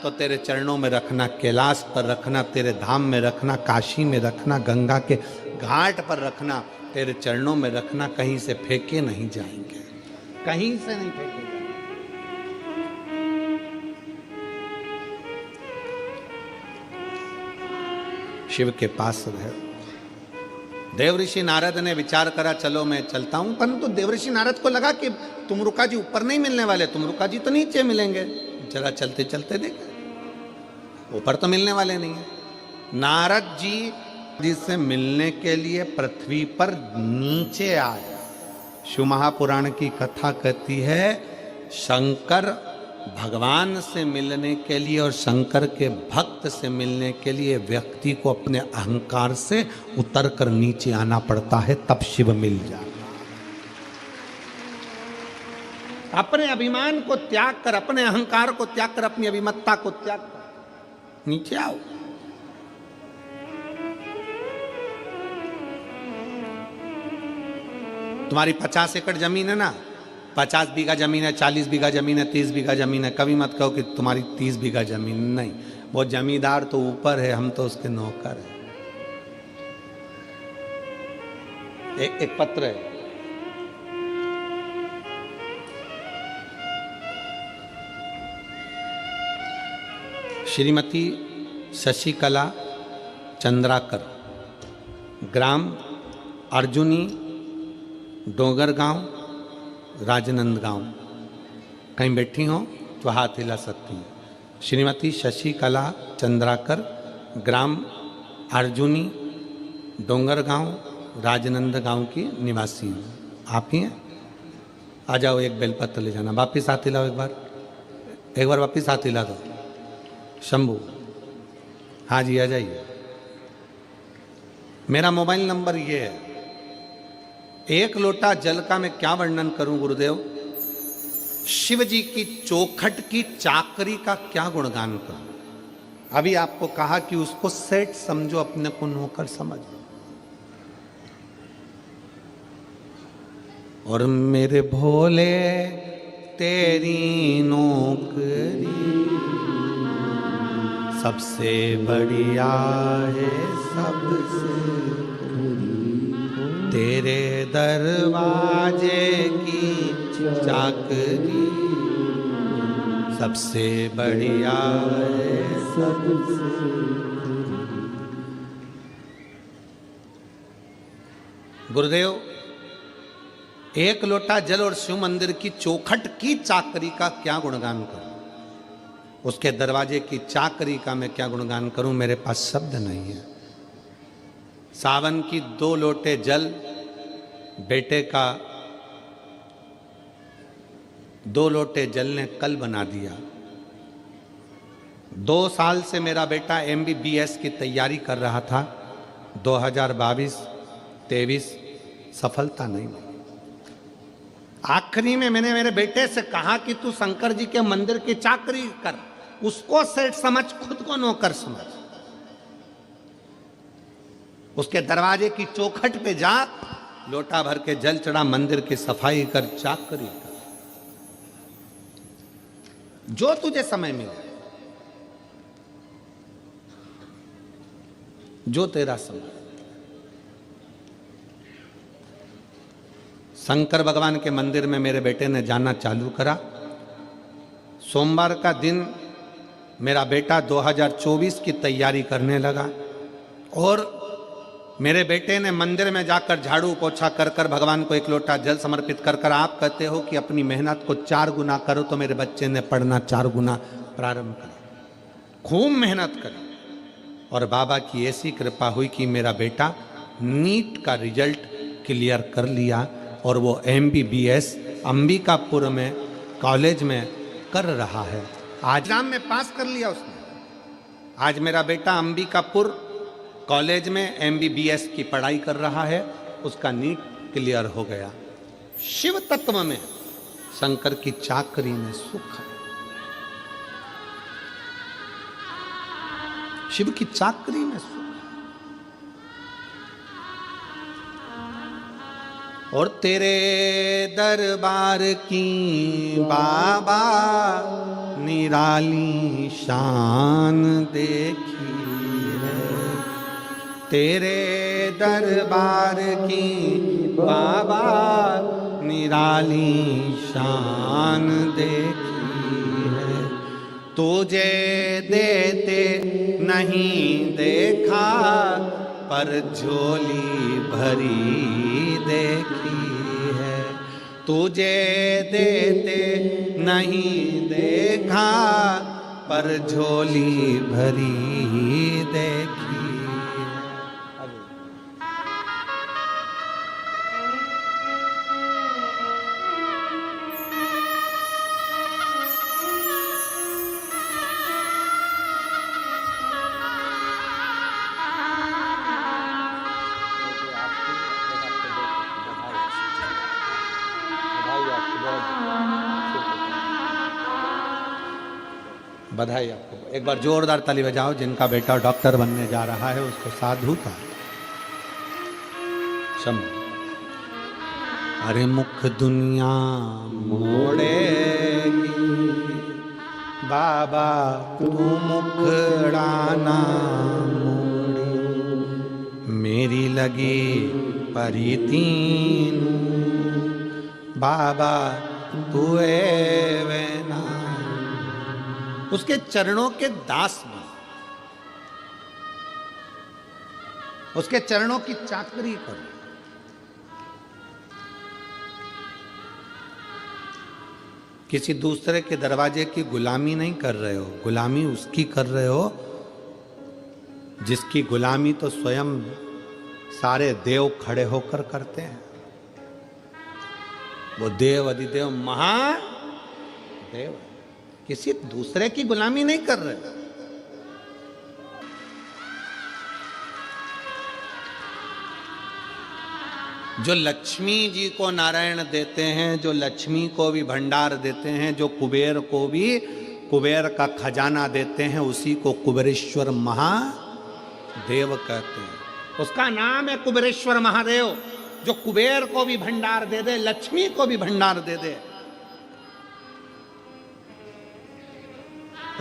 Speaker 1: तो तेरे चरणों में रखना, कैलाश पर रखना, तेरे धाम में रखना, काशी में रखना, गंगा के घाट पर रखना, तेरे चरणों में रखना, कहीं से फेंके नहीं जाएंगे, कहीं से नहीं फेंके जाएंगे। शिव के पास रहे। देवऋषि नारद ने विचार करा चलो मैं चलता हूं, परंतु देवऋषि नारद को लगा कि तुमरुका जी ऊपर नहीं मिलने वाले, तुमरुका जी तो नीचे मिलेंगे, जरा चलते चलते देखे, ऊपर तो मिलने वाले नहीं है। नारद जी जिससे मिलने के लिए पृथ्वी पर नीचे आए। शिव महापुराण की कथा कहती है शंकर भगवान से मिलने के लिए और शंकर के भक्त से मिलने के लिए व्यक्ति को अपने अहंकार से उतर कर नीचे आना पड़ता है, तब शिव मिल जाता। अपने अभिमान को त्याग कर, अपने अहंकार को त्याग कर, अपनी अभिमत्ता को त्याग कर नीचे आओ। तुम्हारी 50 एकड़ जमीन है ना, 50 बीघा जमीन है, 40 बीघा जमीन है, 30 बीघा जमीन है, कभी मत कहो कि तुम्हारी 30 बीघा जमीन नहीं, वो जमींदार तो ऊपर है, हम तो उसके नौकर हैं। एक पत्र है, श्रीमती शशिकला चंद्राकर, ग्राम अर्जुनी, डोंगरगांव, राजनंदगांव, कहीं बैठी हो तो हाथ हिला सकती हैं। श्रीमती शशिकला चंद्राकर, ग्राम अर्जुनी, डोंगरगांव, राजनंदगांव की निवासी हैं। आप ही हैं? आ जाओ, एक बेलपत्र ले जाना, वापिस हाथ हिलाओ, एक बार वापिस हाथ हिला दो। शंभू, हाँ जी आ जाइए। मेरा मोबाइल नंबर ये है। एक लोटा जल का मैं क्या वर्णन करूं गुरुदेव, शिव जी की चौखट की चाकरी का क्या गुणगान करूं। अभी आपको कहा कि उसको सेठ समझो, अपने को नौकर समझो। और मेरे भोले तेरी नौकरी सबसे बढ़िया है, सबसे तेरे दरवाजे की चाकरी सबसे बढ़िया है, सबसे। गुरुदेव, एक लोटा जल और शिव मंदिर की चौखट की चाकरी का क्या गुणगान करूं, उसके दरवाजे की चाकरी का मैं क्या गुणगान करूं, मेरे पास शब्द नहीं है। सावन की 2 लोटे जल बेटे का 2 लोटे जल ने कल बना दिया। 2 साल से मेरा बेटा MBBS की तैयारी कर रहा था, 2022-23 सफलता नहीं मिली। आखिरी में मैंने मेरे बेटे से कहा कि तू शंकर जी के मंदिर की चाकरी कर, उसको सेठ समझ, खुद को नौकर समझ। उसके दरवाजे की चौखट पे जा, लोटा भर के जल चढ़ा, मंदिर की सफाई कर, चाकरी कर, जो तुझे समय मिले, जो तेरा समय। शंकर भगवान के मंदिर में मेरे बेटे ने जाना चालू करा। सोमवार का दिन मेरा बेटा 2024 की तैयारी करने लगा और मेरे बेटे ने मंदिर में जाकर झाड़ू पोछा कर कर भगवान को 1 लोटा जल समर्पित कर कर, आप कहते हो कि अपनी मेहनत को 4 गुना करो, तो मेरे बच्चे ने पढ़ना 4 गुना प्रारंभ करा, खूब मेहनत करी। और बाबा की ऐसी कृपा हुई कि मेरा बेटा नीट का रिजल्ट क्लियर कर लिया और वो MBBS अंबिकापुर में कॉलेज में कर रहा है। आज एग्जाम में पास कर लिया उसने। आज मेरा बेटा अंबिकापुर कॉलेज में MBBS की पढ़ाई कर रहा है, उसका नीट क्लियर हो गया। शिव तत्व में, शंकर की चाकरी में सुख है। शिव की चाकरी में सुख। और तेरे दरबार की बाबा निराली शान देखी है, तेरे दरबार की बाबा निराली शान देखी है। तुझे देते नहीं देखा पर झोली भरी देखी है, तुझे देते नहीं देखा पर झोली भरी देखी। बधाई आपको, एक बार जोरदार ताली बजाओ। जिनका बेटा डॉक्टर बनने जा रहा है उसको साधु का शम। अरे मुख दुनिया मोड़ेगी बाबा तू मुखड़ाना मोड़े, मेरी लगी परितीन बाबा तू वेना। उसके चरणों के दास बन, उसके चरणों की चाकरी करो। किसी दूसरे के दरवाजे की गुलामी नहीं कर रहे हो, गुलामी उसकी कर रहे हो जिसकी गुलामी तो स्वयं सारे देव खड़े होकर करते हैं। वो देव अधिदेव महादेव, किसी दूसरे की गुलामी नहीं कर रहे। जो लक्ष्मी जी को नारायण देते हैं, जो लक्ष्मी को भी भंडार देते हैं, जो कुबेर को भी कुबेर का खजाना देते हैं, उसी को कुबेरेश्वर महादेव कहते हैं। उसका नाम है कुबेरेश्वर महादेव, जो कुबेर को भी भंडार दे दे, लक्ष्मी को भी भंडार दे दे।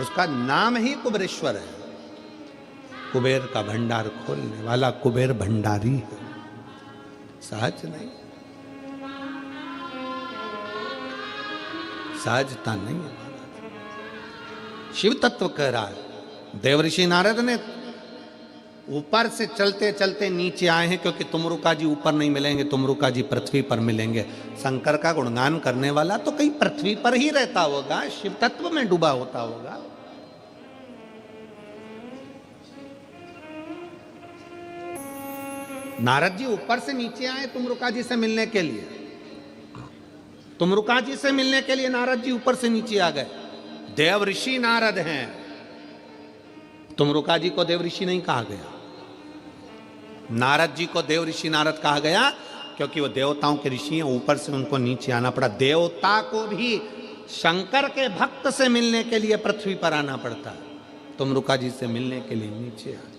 Speaker 1: उसका नाम ही कुबेरेश्वर है। कुबेर का भंडार खोलने वाला कुबेर भंडारी है, सहज नहीं, सहजता नहीं है। शिव तत्व कह रहा है। देवऋषि नारद ने ऊपर से चलते चलते नीचे आए हैं, क्योंकि तुमरुका जी ऊपर नहीं मिलेंगे, तुमरुका जी पृथ्वी पर मिलेंगे। शंकर का गुणगान करने वाला तो कहीं पृथ्वी पर ही रहता होगा, शिव तत्व में डूबा होता होगा। नारद जी ऊपर से नीचे आए तुमरुका जी से मिलने के लिए, तुमरुका जी से मिलने के लिए नारद जी ऊपर से नीचे आ गए। देवऋषि नारद हैं, तुमरुका जी को देवऋषि नहीं कहा गया। नारद जी को देवऋषि नारद कहा गया क्योंकि वो देवताओं के ऋषि हैं, ऊपर से उनको नीचे आना पड़ा। देवता को भी शंकर के भक्त से मिलने के लिए पृथ्वी पर आना पड़ता है, तुमरुका जी से मिलने के लिए नीचे आ।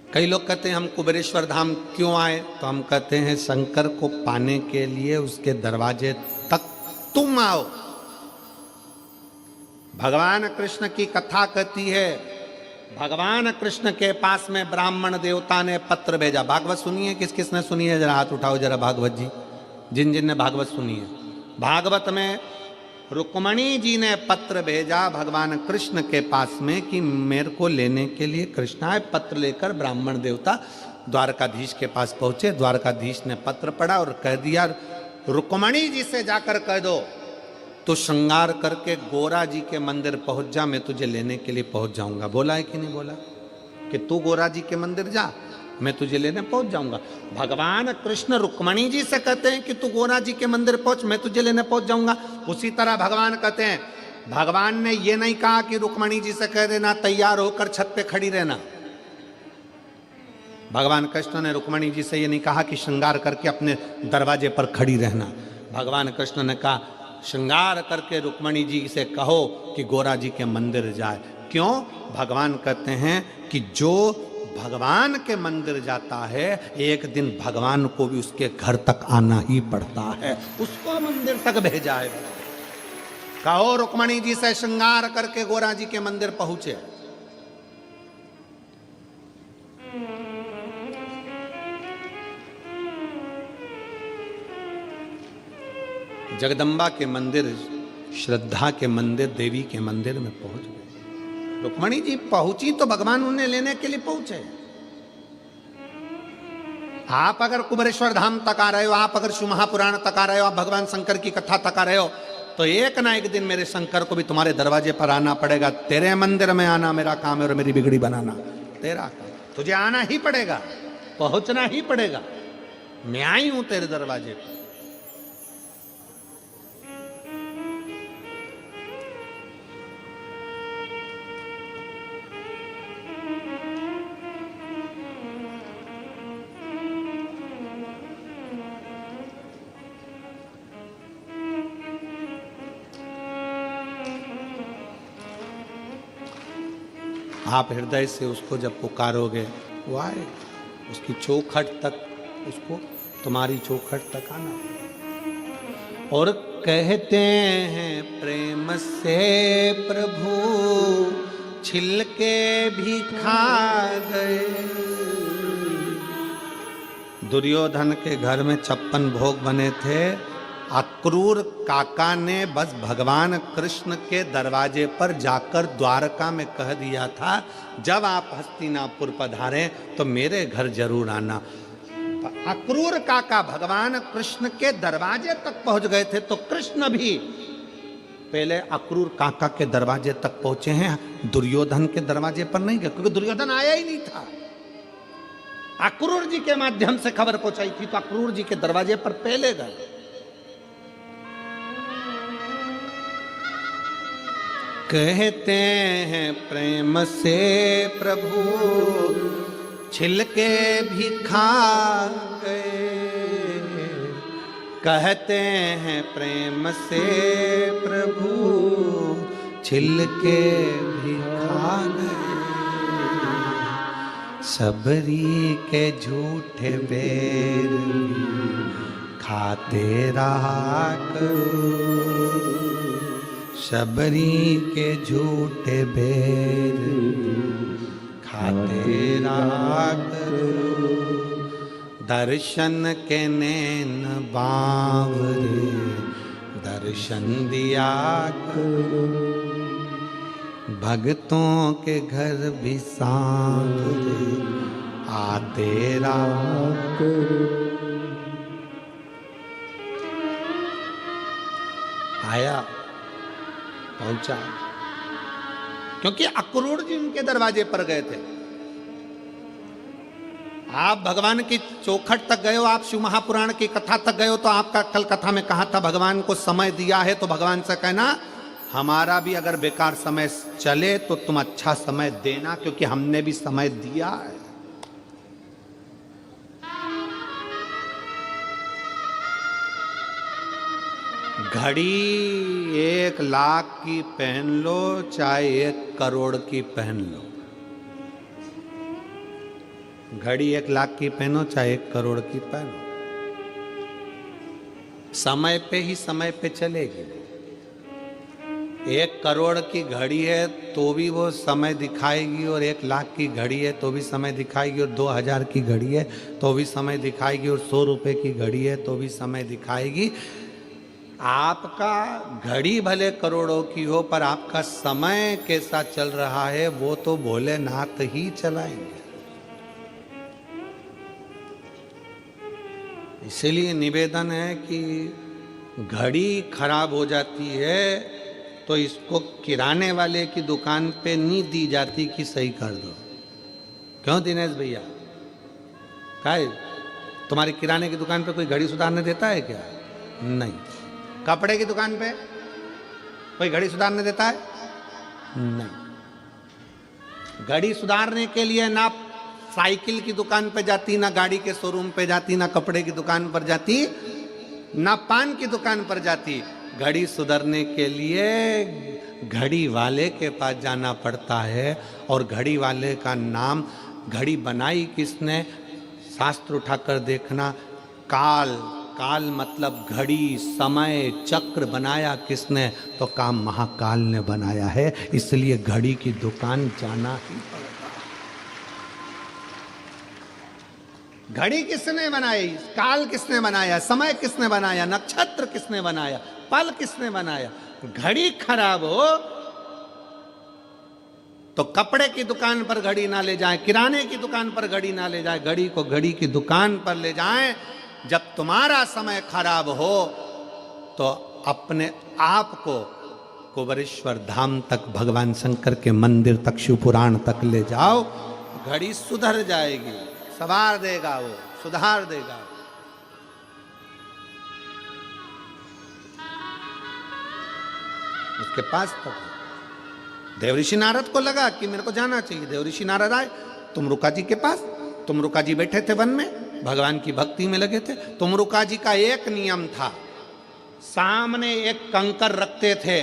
Speaker 1: कई लोग कहते हैं हम कुबेरेश्वर धाम क्यों आए, तो हम कहते हैं शंकर को पाने के लिए उसके दरवाजे तक तुम आओ। भगवान कृष्ण की कथा कहती है, भगवान कृष्ण के पास में ब्राह्मण देवता ने पत्र भेजा। भागवत सुनिए, किस किस ने सुनी है जरा हाथ उठाओ जरा, भागवत जी, जिन जिन ने भागवत सुनी है। भागवत में रुक्मणी जी ने पत्र भेजा भगवान कृष्ण के पास में कि मेरे को लेने के लिए कृष्ण आए। पत्र लेकर ब्राह्मण देवता द्वारकाधीश के पास पहुंचे। द्वारकाधीश ने पत्र पढ़ा और कह दिया, रुक्मणी जी से जाकर कह दो तो श्रृंगार करके गोरा जी के मंदिर पहुंच जा, मैं तुझे लेने के लिए पहुंच जाऊंगा। बोला है कि नहीं बोला कि तू गोरा जी के मंदिर जा, मैं तुझे लेने पहुंच जाऊंगा। भगवान कृष्ण रुक्मणी जी से कहते हैं कि तू गोरा जी के मंदिर पहुंच, मैं तुझे लेने पहुंच जाऊंगा। उसी तरह भगवान कहते हैं, भगवान ने ये नहीं कहा कि रुक्मणी जी से कह देना तैयार होकर छत पे खड़ी रहना। भगवान कृष्ण ने रुक्मणी जी से ये नहीं कहा कि श्रृंगार करके अपने दरवाजे पर खड़ी रहना। भगवान कृष्ण ने कहा श्रृंगार करके रुक्मणी जी से कहो कि गोरा जी के मंदिर जाए। क्यों? भगवान कहते हैं कि जो भगवान के मंदिर जाता है एक दिन भगवान को भी उसके घर तक आना ही पड़ता है, उसको मंदिर तक भेजा है। कहो रुक्मणी जी से श्रृंगार करके गोरा जी के मंदिर पहुंचे। जगदम्बा के मंदिर, श्रद्धा के मंदिर, देवी के मंदिर में पहुंच गए। रुक्मणी जी पहुंची तो भगवान उन्हें लेने के लिए पहुंचे। आप अगर कुबेरेश्वर धाम तक आ रहे हो, आप अगर शिव महापुराण तक आ रहे हो, आप भगवान शंकर की कथा तक आ रहे हो, तो एक ना एक दिन मेरे शंकर को भी तुम्हारे दरवाजे पर आना पड़ेगा। तेरे मंदिर में आना मेरा काम है और मेरी बिगड़ी बनाना तेरा काम। तुझे आना ही पड़ेगा, पहुंचना ही पड़ेगा। मैं आई हूं तेरे दरवाजे पर। आप हृदय से उसको जब पुकारोगे वो आए, उसकी चौखट तक, उसको तुम्हारी चौखट तक आना। और कहते हैं प्रेम से प्रभु छिलके भी खा गए। दुर्योधन के घर में 56 भोग बने थे। अक्रूर काका ने बस भगवान कृष्ण के दरवाजे पर जाकर द्वारका में कह दिया था जब आप हस्तिनापुर पधारें तो मेरे घर जरूर आना। अक्रूर काका भगवान कृष्ण के दरवाजे तक पहुंच गए थे, तो कृष्ण भी पहले अक्रूर काका के दरवाजे तक पहुंचे हैं, दुर्योधन के दरवाजे पर नहीं गए, क्योंकि दुर्योधन आया ही नहीं था। अक्रूर जी के माध्यम से खबर पहुंचाई थी, तो अक्रूर जी के दरवाजे पर पहले गए। कहते हैं प्रेम से प्रभु छिलके भी खा गए। कहते हैं प्रेम से प्रभु छिलके भी खा गए। सबरी के झूठे बेर खाते रहा करो। शबरी के झूठे बेर खाते रहा करो। दर्शन के नैन बावरे दर्शन दिया करो। भक्तों के घर भी सांवरे आते रहा करो। आया, पहुंचा, क्योंकि अक्रूर जी उनके दरवाजे पर गए थे। आप भगवान की चौखट तक गए हो, आप शिव महापुराण की कथा तक गए हो, तो आपका कल कथा में कहा था भगवान को समय दिया है तो भगवान से कहना हमारा भी अगर बेकार समय चले तो तुम अच्छा समय देना, क्योंकि हमने भी समय दिया है। घड़ी 1 लाख की पहन लो चाहे 1 करोड़ की पहन लो, घड़ी 1 लाख की पहनो चाहे 1 करोड़ की पहनो, समय पे ही समय पे चलेगी। 1 करोड़ की घड़ी है तो भी वो समय दिखाएगी, और 1 लाख की घड़ी है तो भी समय दिखाएगी, और 2000 की घड़ी है तो भी समय दिखाएगी, और 100 रुपए की घड़ी है तो भी समय दिखाएगी। आपका घड़ी भले करोड़ों की हो, पर आपका समय कैसा चल रहा है वो तो भोलेनाथ ही चलाएंगे। इसीलिए निवेदन है कि घड़ी खराब हो जाती है तो इसको किराने वाले की दुकान पे नहीं दी जाती कि सही कर दो। क्यों दिनेश भैया, क्या तुम्हारी किराने की दुकान पे कोई घड़ी सुधारने देता है क्या? नहीं। कपड़े की दुकान पे कोई घड़ी सुधारने देता है? नहीं। घड़ी सुधारने के लिए ना साइकिल की दुकान पे जाती, ना गाड़ी के शोरूम पे जाती, ना कपड़े की दुकान पर जाती, ना पान की दुकान पर जाती। घड़ी सुधरने के लिए घड़ी वाले के पास जाना पड़ता है। और घड़ी वाले का नाम, घड़ी बनाई किसने, शास्त्र उठाकर देखना, काल। काल मतलब घड़ी, समय, चक्र बनाया किसने, तो काम महाकाल ने बनाया है। इसलिए घड़ी की दुकान जाना ही पड़ता। घड़ी किसने बनाई, काल किसने बनाया, समय किसने बनाया, नक्षत्र किसने बनाया, पल किसने बनाया। घड़ी खराब हो तो कपड़े की दुकान पर घड़ी ना ले जाएं, किराने की दुकान पर घड़ी ना ले जाएं, घड़ी को घड़ी की दुकान पर ले जाएं। जब तुम्हारा समय खराब हो तो अपने आप को कुबेरेश्वर धाम तक, भगवान शंकर के मंदिर तक, शिव पुराण तक ले जाओ, घड़ी सुधर जाएगी, संवार देगा, वो सुधार देगा। उसके पास तक देवऋषि नारद को लगा कि मेरे को जाना चाहिए। देवऋषि नारद आए तुमरुका जी के पास। तुमरुका जी बैठे थे वन में, भगवान की भक्ति में लगे थे। तुमरुका जी का एक नियम था, सामने एक कंकर रखते थे।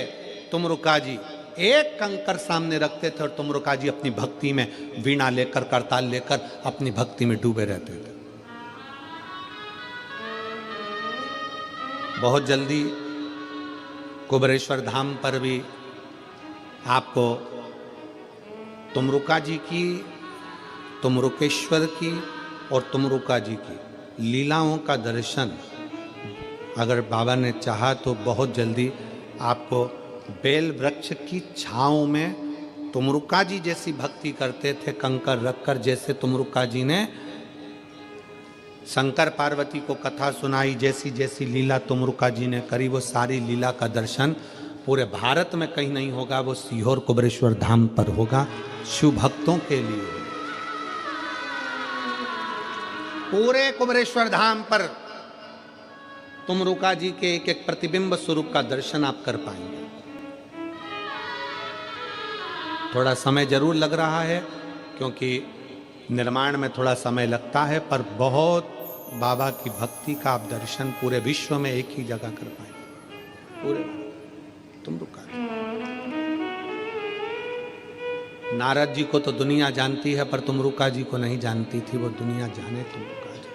Speaker 1: तुमरुका जी एक कंकर सामने रखते थे और तुमरुका जी अपनी भक्ति में वीणा लेकर, करताल लेकर अपनी भक्ति में डूबे रहते थे। बहुत जल्दी कुबेरेश्वर धाम पर भी आपको तुमरुका जी की, तुमरुकेश्वर की और तुमरुका जी की लीलाओं का दर्शन अगर बाबा ने चाहा तो बहुत जल्दी आपको बेल वृक्ष की छांव में तुमरुका जी जैसी भक्ति करते थे, कंकर रखकर, जैसे तुमरुका जी ने शंकर पार्वती को कथा सुनाई, जैसी जैसी लीला तुमरुका जी ने करी, वो सारी लीला का दर्शन पूरे भारत में कहीं नहीं होगा, वो सीहोर कुबेरेश्वर धाम पर होगा, शिव भक्तों के लिए। पूरे कुबेरेश्वर धाम पर तुमरुका जी के एक एक प्रतिबिंब स्वरूप का दर्शन आप कर पाएंगे। थोड़ा समय जरूर लग रहा है क्योंकि निर्माण में थोड़ा समय लगता है, पर बहुत बाबा की भक्ति का आप दर्शन पूरे विश्व में एक ही जगह कर पाएंगे। पूरे तुमरुका जी, नारद जी को तो दुनिया जानती है पर तुमरुका जी को नहीं जानती थी, वो दुनिया जाने तुमरुका जी।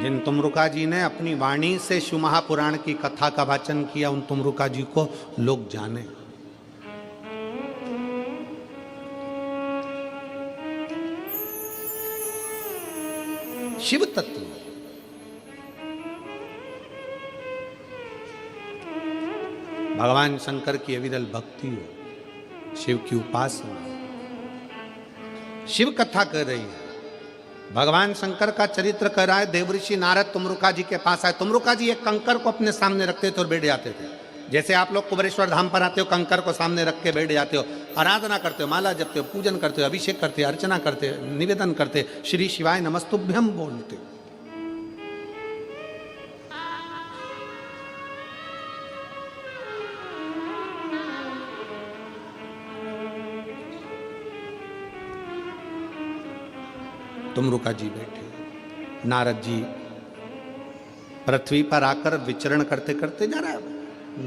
Speaker 1: जिन तुमरुका जी ने अपनी वाणी से शिव महापुराण की कथा का वाचन किया, उन तुमरुका जी को लोग जाने। शिव तत्व, भगवान शंकर की अविरल भक्ति हो, शिव की उपासना, शिव कथा कर रही है, भगवान शंकर का चरित्र कर रहा है। देवऋषि नारद तुमरुका जी के पास आए। तुमरुका जी एक कंकर को अपने सामने रखते थे और बैठ जाते थे। जैसे आप लोग कुबेरेश्वर धाम पर आते हो, कंकर को सामने रख के बैठ जाते हो, आराधना करते हो, माला जपते हो, पूजन करते हो, अभिषेक करते हो, अर्चना करते हो, निवेदन करते हो, श्री शिवाय नमस्तुभ्यम बोलते हो। तुमरुका जी बैठे, नारद जी पृथ्वी पर आकर विचरण करते करते जा रहा है।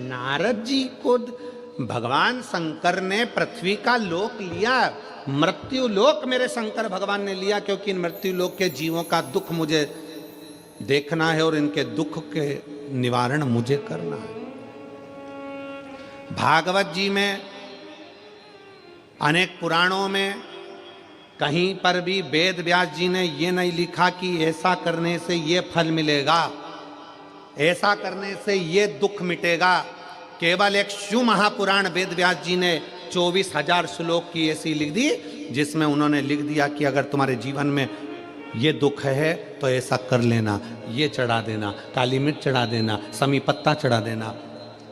Speaker 1: नारद जी को भगवान शंकर ने पृथ्वी का लोक लिया, मृत्यु लोक मेरे शंकर भगवान ने लिया, क्योंकि इन मृत्यु लोक के जीवों का दुख मुझे देखना है और इनके दुख के निवारण मुझे करना है। भागवत जी में, अनेक पुराणों में कहीं पर भी वेद व्यास जी ने ये नहीं लिखा कि ऐसा करने से ये फल मिलेगा, ऐसा करने से ये दुख मिटेगा। केवल एक शिव महापुराण वेद व्यास जी ने 24,000 श्लोक की ऐसी लिख दी, जिसमें उन्होंने लिख दिया कि अगर तुम्हारे जीवन में ये दुख है तो ऐसा कर लेना, ये चढ़ा देना, काली मिर्च चढ़ा देना, समी पत्ता चढ़ा देना,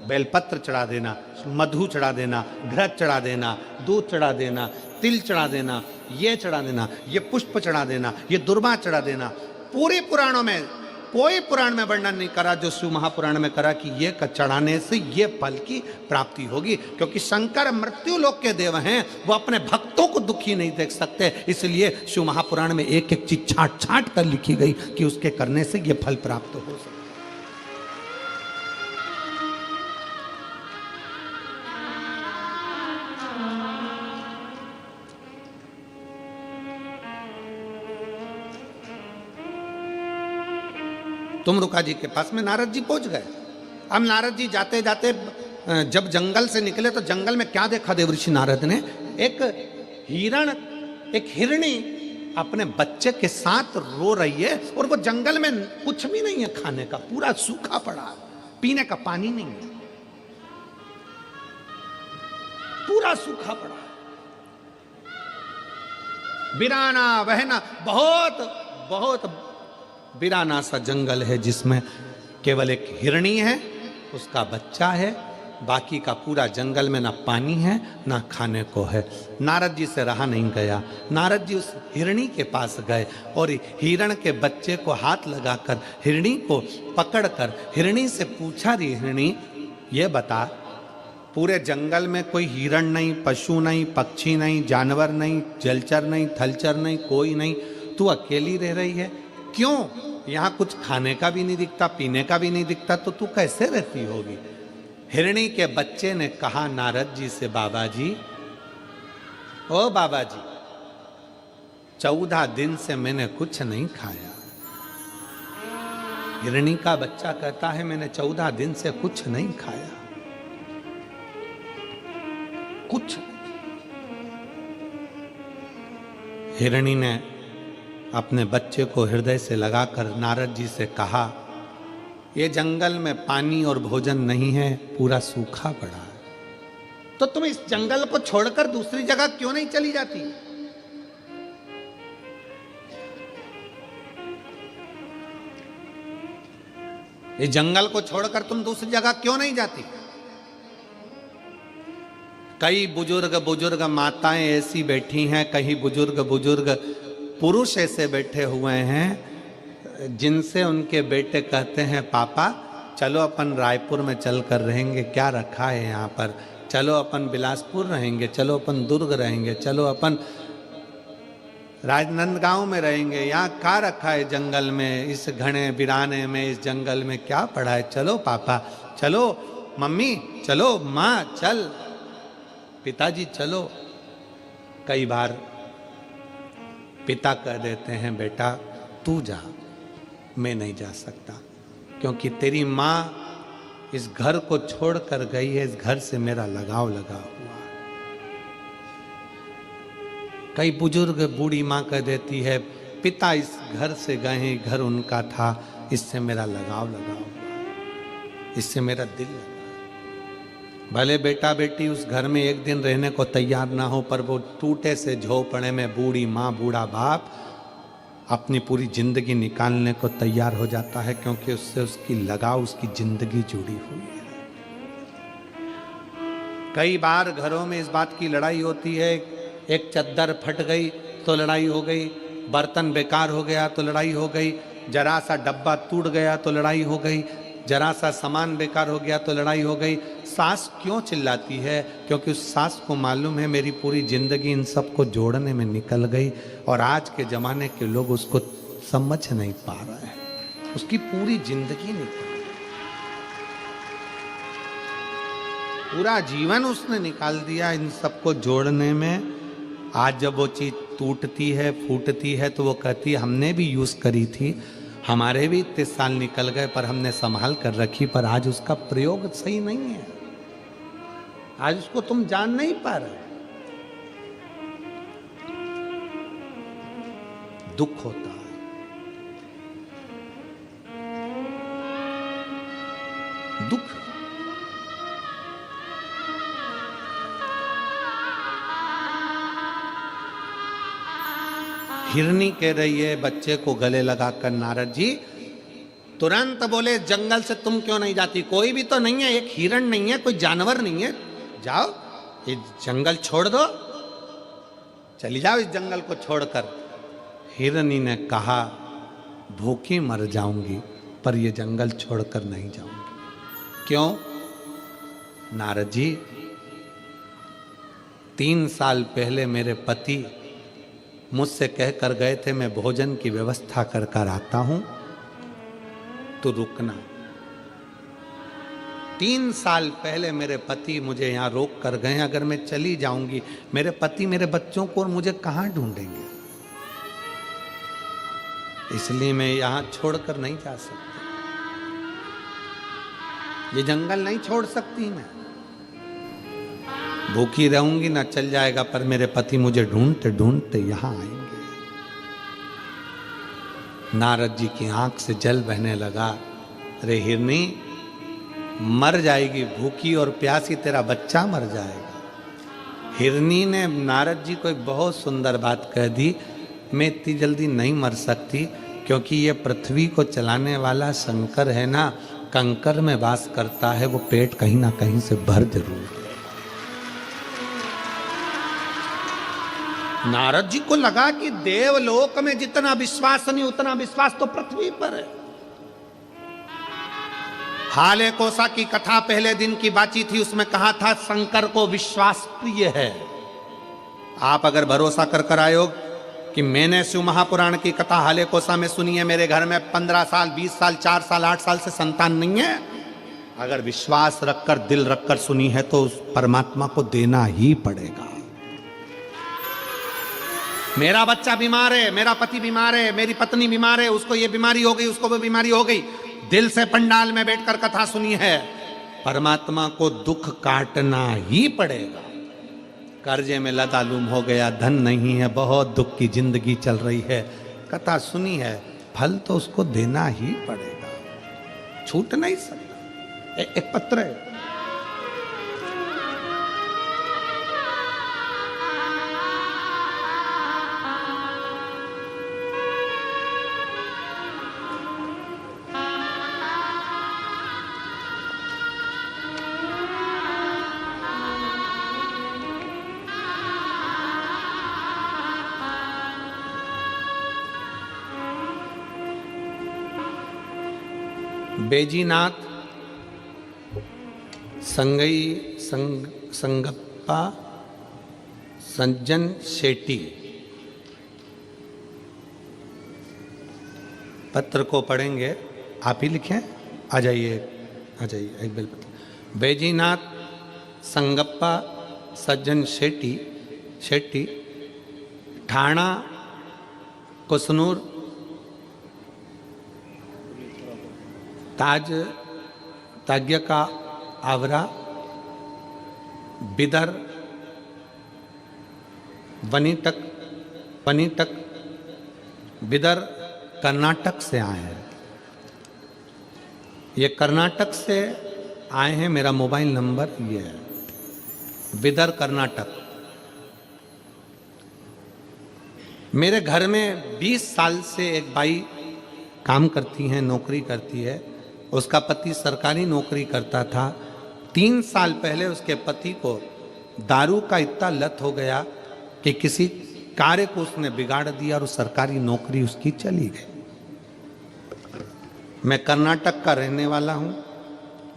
Speaker 1: बेलपत्र चढ़ा देना, मधु चढ़ा देना, घृत चढ़ा देना, दूध चढ़ा देना, तिल चढ़ा देना, ये चढ़ा देना, ये पुष्प चढ़ा देना, ये दुर्वा चढ़ा देना। पूरे पुराणों में, कोई पुराण में वर्णन नहीं करा जो शिव महापुराण में करा कि ये चढ़ाने से ये फल की प्राप्ति होगी, क्योंकि शंकर मृत्यु लोक के देव हैं, वो अपने भक्तों को दुखी नहीं देख सकते। इसलिए शिव महापुराण में एक एक चीज छाट छाट कर लिखी गई कि उसके करने से ये फल प्राप्त हो सकता। तुमरुका जी के पास में नारद जी पहुंच गए। अब नारद जी जाते जाते जब जंगल से निकले तो जंगल में क्या देखा देवऋषि नारद ने? एक हिरण, एक हिरणी अपने बच्चे के साथ रो रही है, और वो जंगल में कुछ भी नहीं है खाने का, पूरा सूखा पड़ा, पीने का पानी नहीं है, पूरा सूखा पड़ा, बिराना बहना, बहुत बहुत बिराना सा जंगल है जिसमें केवल एक हिरणी है, उसका बच्चा है, बाकी का पूरा जंगल में ना पानी है ना खाने को है। नारद जी से रहा नहीं गया। नारद जी उस हिरणी के पास गए और हिरण के बच्चे को हाथ लगाकर हिरणी को पकड़कर हिरणी से पूछा, री हिरणी ये बता, पूरे जंगल में कोई हिरण नहीं, पशु नहीं, पक्षी नहीं, जानवर नहीं, जलचर नहीं, थलचर नहीं, कोई नहीं, तू अकेली रह रही है, क्यों? यहाँ कुछ खाने का भी नहीं दिखता, पीने का भी नहीं दिखता, तो तू कैसे रहती होगी? हिरणी के बच्चे ने कहा नारद जी से, बाबा जी, ओ बाबा जी, 14 दिन से मैंने कुछ नहीं खाया। हिरणी का बच्चा कहता है मैंने 14 दिन से कुछ नहीं खाया, कुछ। हिरणी ने अपने बच्चे को हृदय से लगाकर नारद जी से कहा, ये जंगल में पानी और भोजन नहीं है, पूरा सूखा पड़ा है, तो तुम इस जंगल को छोड़कर दूसरी जगह क्यों नहीं चली जाती? इस जंगल को छोड़कर तुम दूसरी जगह क्यों नहीं जाती? कई बुजुर्ग माताएं ऐसी बैठी हैं, कई बुजुर्ग पुरुष ऐसे बैठे हुए हैं जिनसे उनके बेटे कहते हैं, पापा चलो अपन रायपुर में चल कर रहेंगे, क्या रखा है यहाँ पर, चलो अपन बिलासपुर रहेंगे, चलो अपन दुर्ग रहेंगे, चलो अपन राजनांदगांव में रहेंगे, यहाँ क्या रखा है जंगल में, इस घने बिराने में, इस जंगल में क्या पड़ा है, चलो पापा, चलो मम्मी, चलो माँ, चल पिताजी चलो। कई बार पिता कह देते हैं, बेटा तू जा, मैं नहीं जा सकता, क्योंकि तेरी माँ इस घर को छोड़कर गई है, इस घर से मेरा लगाव लगा हुआ है। कई बुजुर्ग बूढ़ी माँ कह देती है, पिता इस घर से गए हैं, घर उनका था, इससे मेरा लगाव लगा हुआ, इससे मेरा दिल लगा। भले बेटा बेटी उस घर में एक दिन रहने को तैयार ना हो, पर वो टूटे से झोपड़े में बूढ़ी माँ बूढ़ा बाप अपनी पूरी जिंदगी निकालने को तैयार हो जाता है, क्योंकि उससे उसकी लगाव, उसकी जिंदगी जुड़ी हुई है। कई बार घरों में इस बात की लड़ाई होती है, एक चद्दर फट गई तो लड़ाई हो गई, बर्तन बेकार हो गया तो लड़ाई हो गई, जरा सा डब्बा टूट गया तो लड़ाई हो गई, जरा सा सामान बेकार हो गया तो लड़ाई हो गई। सास क्यों चिल्लाती है? क्योंकि उस सास को मालूम है मेरी पूरी जिंदगी इन सबको जोड़ने में निकल गई, और आज के जमाने के लोग उसको समझ नहीं पा रहे हैं, उसकी पूरी जिंदगी निकल गई, पूरा जीवन उसने निकाल दिया इन सबको जोड़ने में। आज जब वो चीज टूटती है, फूटती है, तो वो कहती है हमने भी यूज करी थी, हमारे भी इतने साल निकल गए, पर हमने संभाल कर रखी, पर आज उसका प्रयोग सही नहीं है, आज उसको तुम जान नहीं पा रहे। दुख होता है, दुख। हिरनी कह रही है बच्चे को गले लगाकर, नारद जी तुरंत बोले, जंगल से तुम क्यों नहीं जाती? कोई भी तो नहीं है, एक हिरण नहीं है, कोई जानवर नहीं है, जाओ ये जंगल छोड़ दो, चली जाओ इस जंगल को छोड़कर। हिरनी ने कहा भूखी मर जाऊंगी, पर ये जंगल छोड़कर नहीं जाऊंगी। क्यों? नारद जी, 3 साल पहले मेरे पति मुझसे कहकर गए थे मैं भोजन की व्यवस्था कर कर आता हूं, तो रुकना। 3 साल पहले मेरे पति मुझे यहां रोक कर गए, अगर मैं चली जाऊंगी मेरे पति मेरे बच्चों को और मुझे कहां ढूंढेंगे? इसलिए मैं यहां छोड़कर नहीं जा सकती, ये जंगल नहीं छोड़ सकती मैं। भूखी रहूंगी ना चल जाएगा, पर मेरे पति मुझे ढूंढते ढूंढते यहां आएंगे। नारद जी की आंख से जल बहने लगा। अरे हिरनी, मर जाएगी भूखी और प्यासी, तेरा बच्चा मर जाएगा। हिरनी ने नारद जी को एक बहुत सुंदर बात कह दी, मैं इतनी जल्दी नहीं मर सकती, क्योंकि ये पृथ्वी को चलाने वाला शंकर है ना, कंकर में वास करता है, वो पेट कहीं ना कहीं से भर जरूर। नारद जी को लगा कि देवलोक में जितना विश्वास नहीं उतना विश्वास तो पृथ्वी पर है। हाले कोसा की कथा पहले दिन की बाची थी, उसमें कहा था शंकर को विश्वास प्रिय है। आप अगर भरोसा कर कर आए हो कि मैंने शिव महापुराण की कथा हाले कोसा में सुनी है, मेरे घर में 15 साल 20 साल 4 साल 8 साल से संतान नहीं है, अगर विश्वास रखकर दिल रखकर सुनी है तो उस परमात्मा को देना ही पड़ेगा। मेरा बच्चा बीमार है, मेरा पति बीमार है, मेरी पत्नी बीमार है, उसको ये बीमारी हो गई, उसको वो बीमारी हो गई, दिल से पंडाल में बैठकर कथा सुनी है, परमात्मा को दुख काटना ही पड़ेगा। कर्जे में लदालूम हो गया, धन नहीं है, बहुत दुख की जिंदगी चल रही है, कथा सुनी है, फल तो उसको देना ही पड़ेगा, छूट नहीं सकता। एक पत्र है, बेजीनाथ संगप्पा सज्जन शेट्टी। पत्र को पढ़ेंगे, आप ही लिखें। आ जाइए एक बिल पत्र। बेजीनाथ संगप्पा सज्जन शेट्टी, ठाणा कुसनूर, ताग्य का आवरा, बिदर, वनीटक बिदर कर्नाटक से आए हैं। ये कर्नाटक से आए हैं, मेरा मोबाइल नंबर ये है, बिदर कर्नाटक। मेरे घर में 20 साल से एक बाई काम करती हैं, नौकरी करती है, उसका पति सरकारी नौकरी करता था। 3 साल पहले उसके पति को दारू का इतना लत हो गया कि किसी कार्य को उसने बिगाड़ दिया और सरकारी नौकरी उसकी चली गई। मैं कर्नाटक का रहने वाला हूँ,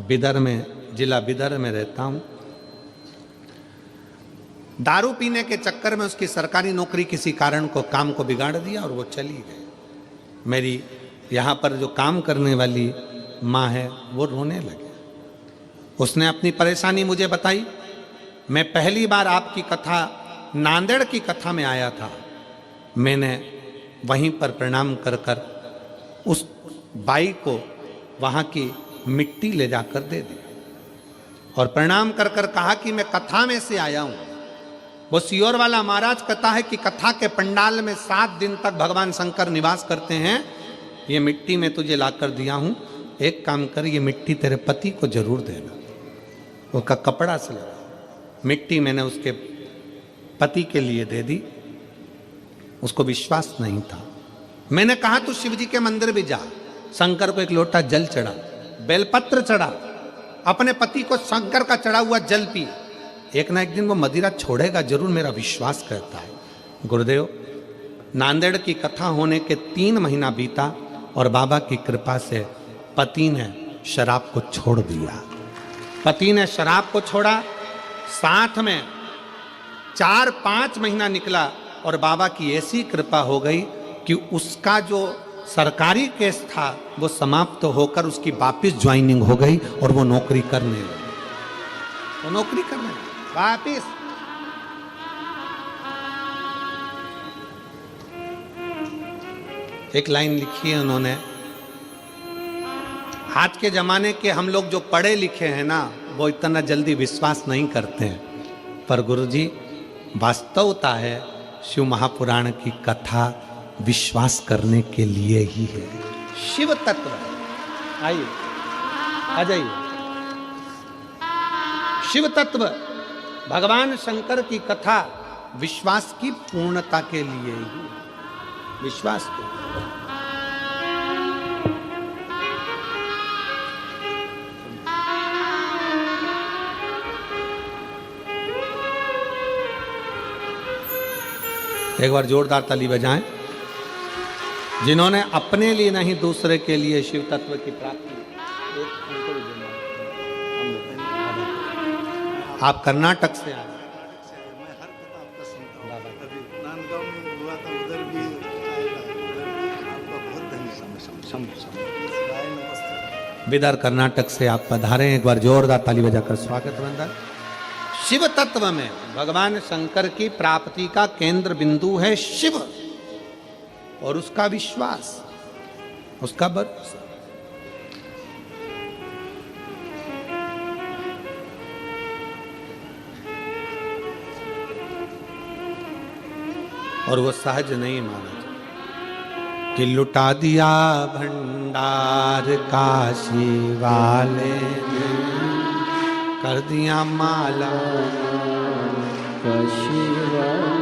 Speaker 1: बिदर में, जिला बिदर में रहता हूँ। दारू पीने के चक्कर में उसकी सरकारी नौकरी किसी कारण को काम को बिगाड़ दिया और वो चली गई। मेरी यहाँ पर जो काम करने वाली माँ है वो रोने लगे। उसने अपनी परेशानी मुझे बताई। मैं पहली बार आपकी कथा, नांदेड़ की कथा में आया था, मैंने वहीं पर प्रणाम कर कर उस बाई को वहाँ की मिट्टी ले जाकर दे दी और प्रणाम कर कर कहा कि मैं कथा में से आया हूँ। वो सियोर वाला महाराज कहता है कि कथा के पंडाल में 7 दिन तक भगवान शंकर निवास करते हैं। ये मिट्टी मैं तुझे लाकर दिया हूँ, एक काम कर, ये मिट्टी तेरे पति को जरूर देना। उसका कपड़ा से लगा, मिट्टी मैंने उसके पति के लिए दे दी। उसको विश्वास नहीं था। मैंने कहा तू शिव जी के मंदिर भी जा, शंकर को एक लोटा जल चढ़ा, बेलपत्र चढ़ा, अपने पति को शंकर का चढ़ा हुआ जल पी, एक ना एक दिन वो मदिरा छोड़ेगा जरूर, मेरा विश्वास करता है। गुरुदेव, नांदेड़ की कथा होने के 3 महीना बीता और बाबा की कृपा से पति ने शराब को छोड़ दिया। पति ने शराब को छोड़ा, साथ में 4-5 महीना निकला और बाबा की ऐसी कृपा हो गई कि उसका जो सरकारी केस था वो समाप्त होकर उसकी वापस ज्वाइनिंग हो गई और वो नौकरी करने लगी। वो नौकरी करने लगी वापस। एक लाइन लिखी है उन्होंने, आज के जमाने के हम लोग जो पढ़े लिखे हैं ना, वो इतना जल्दी विश्वास नहीं करते हैं, पर गुरुजी वास्तवता है शिव महापुराण की कथा विश्वास करने के लिए ही है। शिव तत्व, आइए आ जाइए। शिव तत्व भगवान शंकर की कथा विश्वास की पूर्णता के लिए ही, विश्वास के। एक बार जोरदार ताली बजाएं जिन्होंने अपने लिए नहीं दूसरे के लिए शिव तत्व की प्राप्ति। आप कर्नाटक से आए।
Speaker 2: मैं हर कथा आपका सुनता हूँ। अभी नांदगांव में हुआ था, उधर भी आपका बहुत धन्यवाद।
Speaker 1: विदर कर्नाटक से आप पधारे, एक बार जोरदार ताली बजाकर स्वागत बंदन। शिव तत्व में भगवान शंकर की प्राप्ति का केंद्र बिंदु है शिव और उसका विश्वास, उसका भरोसा। और वो सहज नहीं माना जाता कि लुटा दिया भंडार काशी वाले ने, कर दिया माला काशी वाले।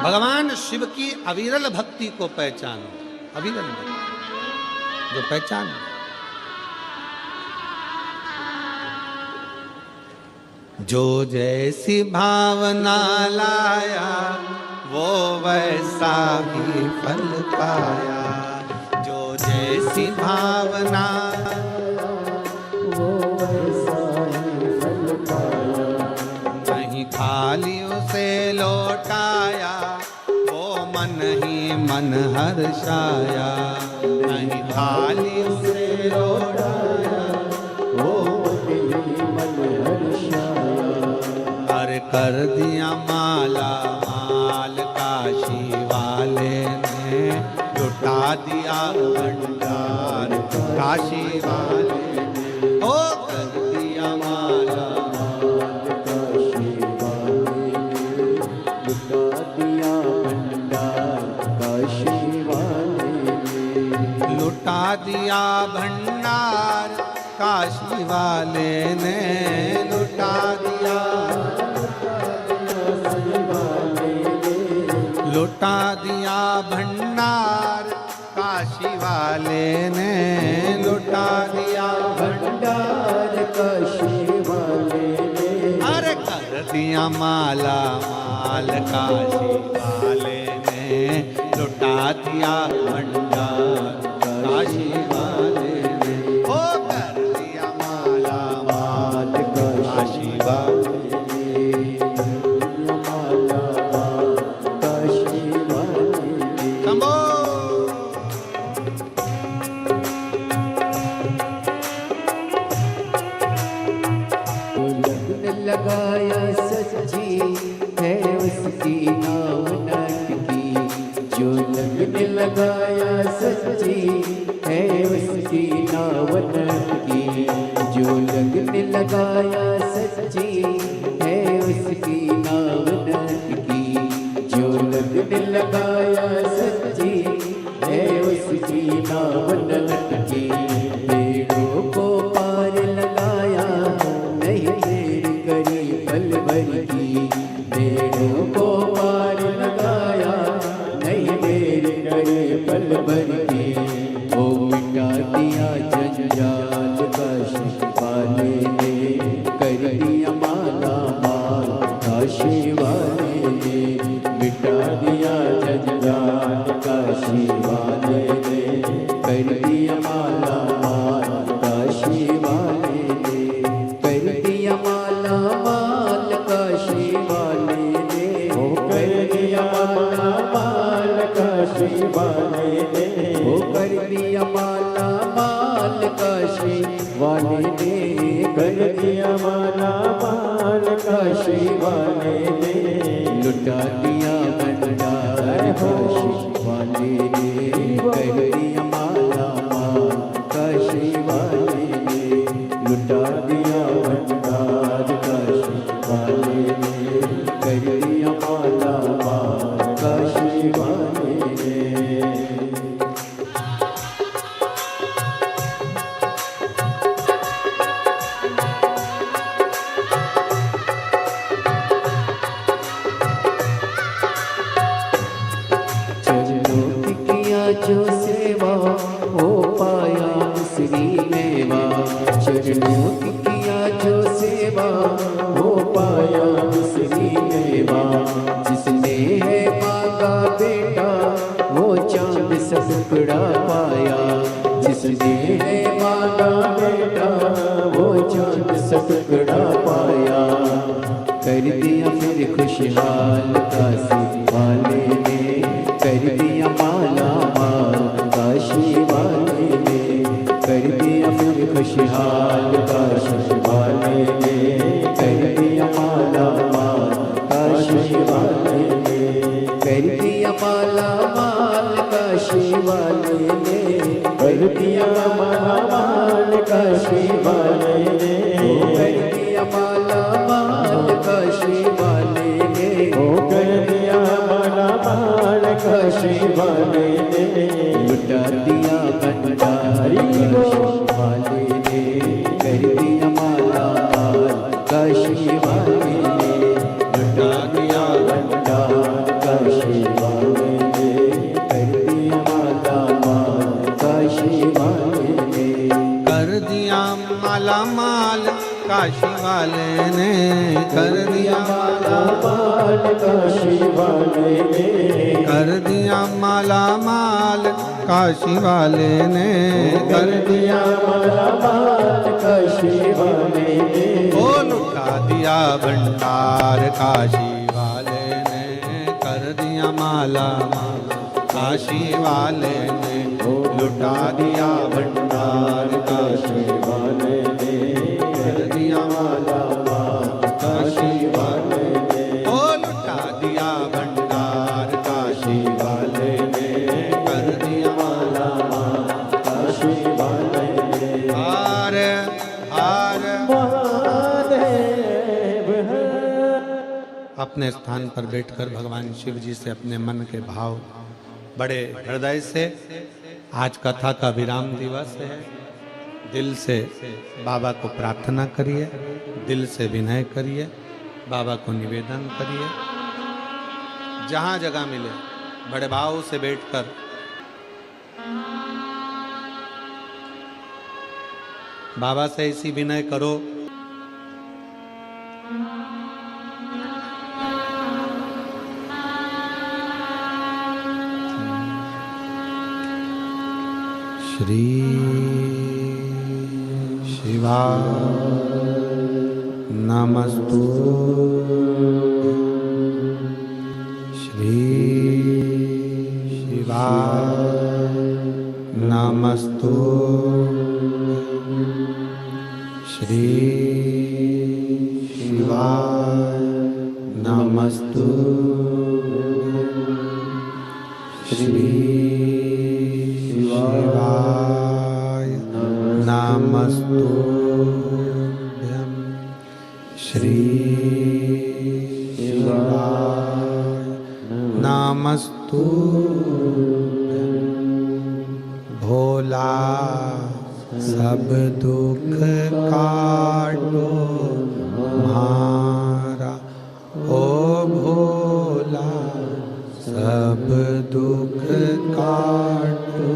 Speaker 1: भगवान शिव की अविरल भक्ति को पहचानो, अविरल भक्ति जो पहचान। जो जैसी भावना लाया वो वैसा भी फल पाया। जो जैसी भावना वो वैसा ही फल पाया। नहीं थाली उसे लौटाया वो मन ही मन हर्षाया। नहीं थाली उसे लौटाया वो मन ही मन हर्षाया। हर कर दिया माला माल काशी वाले ने, लुटा दिया भंडार काशी वाले ने। ओ कर दिया माला माल काशी वाले ने, लुटा दिया भंडार काशी वाले ने। लुटा दिया भंडार काशी वाले ने, लुटा दिया लुटा दिया भंडार काशी वाले ने। लुटा दिया भंडार काशी वाले ने। अरे कर दिया माला माल काशी वाले ने, लुटा दिया भंडार काशी वाले ने। ओ कर दिया माला माल काशी वाले ने।
Speaker 3: लगाया सच्ची है उसकी नाव नटकी। जो लगने लगाया सच्ची है उसकी नाव नटकी। जो लगने लगाया सच्ची है उसकी नाव नटकी। जो लगने लगाया सच्ची है उसकी नाव नटकी। पेड़ों को पार लगाया नहीं देर करी पल भर की। पेड़ों को पार लगाया नहीं देर करे पल भर की। वो मिटा दिया जंजाल काशी वाले ने, कर दिया माला माल काशी वाले ने। मिटा दिया जंजाल काशी वाले ने, कर दिया माला माल दिया माला माल काशी वाले ने, लुटा दिया भंडार काशी वाले ने, कर दिया माला माल काशी वाले ने, लुटा दिया भंडार काशी वाले ने, कर दिया माला माल काशी वाले ने। जो सेवा हो पाया श्री मेवा, चरणों की किया जो सेवा हो पाया श्री मेवा, जिसने है मांगा बेटा वो चांद सा टुकड़ा पाया, जिसने है मांगा बेटा वो चांद सा टुकड़ा पाया, कर दिया फिर खुशहाल काशी वाले ने, कर दिया माला माल काशी वाले ने, कर दिया फिर खुशहाल काशी वाले ने, कर दिया माला माल काशी वाले ने, कर दिया माला माल काशी वाले ने, कर दिया माला माल काशी वाले ने, कर दिया माला माल काशी वाले ने, कर दिया माला माल काशी वाले ने, लुटा दिया भंडारी वाले ने, कर दिया माला माल काशी वाले ने, लुटा दिया भंडार काशी वाले ने, कर दिया माला माल काशी वाले ने,
Speaker 1: कर दिया माला माल काशी वाले ने, कर दिया
Speaker 3: माला माल काशी वाले ने,
Speaker 1: कर दिया माला माल काशी वाले ने,
Speaker 3: कर दिया माला माल काशी वाले ने,
Speaker 1: ओ लुटा दिया भंडार काशी वाले ने, कर दिया माला माल काशी वाले ने, लुटा दिया भंडार काशी वाले ने, कर दिया माला माल काशी वाले ने, ओ लुटा दिया भंडार काशी वाले ने, कर दिया माला माल
Speaker 3: काशी वाले ने।
Speaker 1: हार हार
Speaker 3: महादेव है।
Speaker 1: अपने स्थान पर बैठकर भगवान शिव जी से अपने मन के भाव बड़े हृदय से, आज कथा का विराम दिवस है, दिल से बाबा को प्रार्थना करिए, दिल से विनय करिए, बाबा को निवेदन करिए, जहां जगह मिले बड़े भाव से बैठकर बाबा से ऐसी विनय करो, श्री शिवा नमस्तु, श्री शिवा नमस्तु, श्री शिवा नमस्तु, श्री शिवाय नमस्तुभ्यं, श्री शिवाय नमस्तुभ्यं। भोला सब दुख काटो हमारा, ओ भोला सब दुख काटो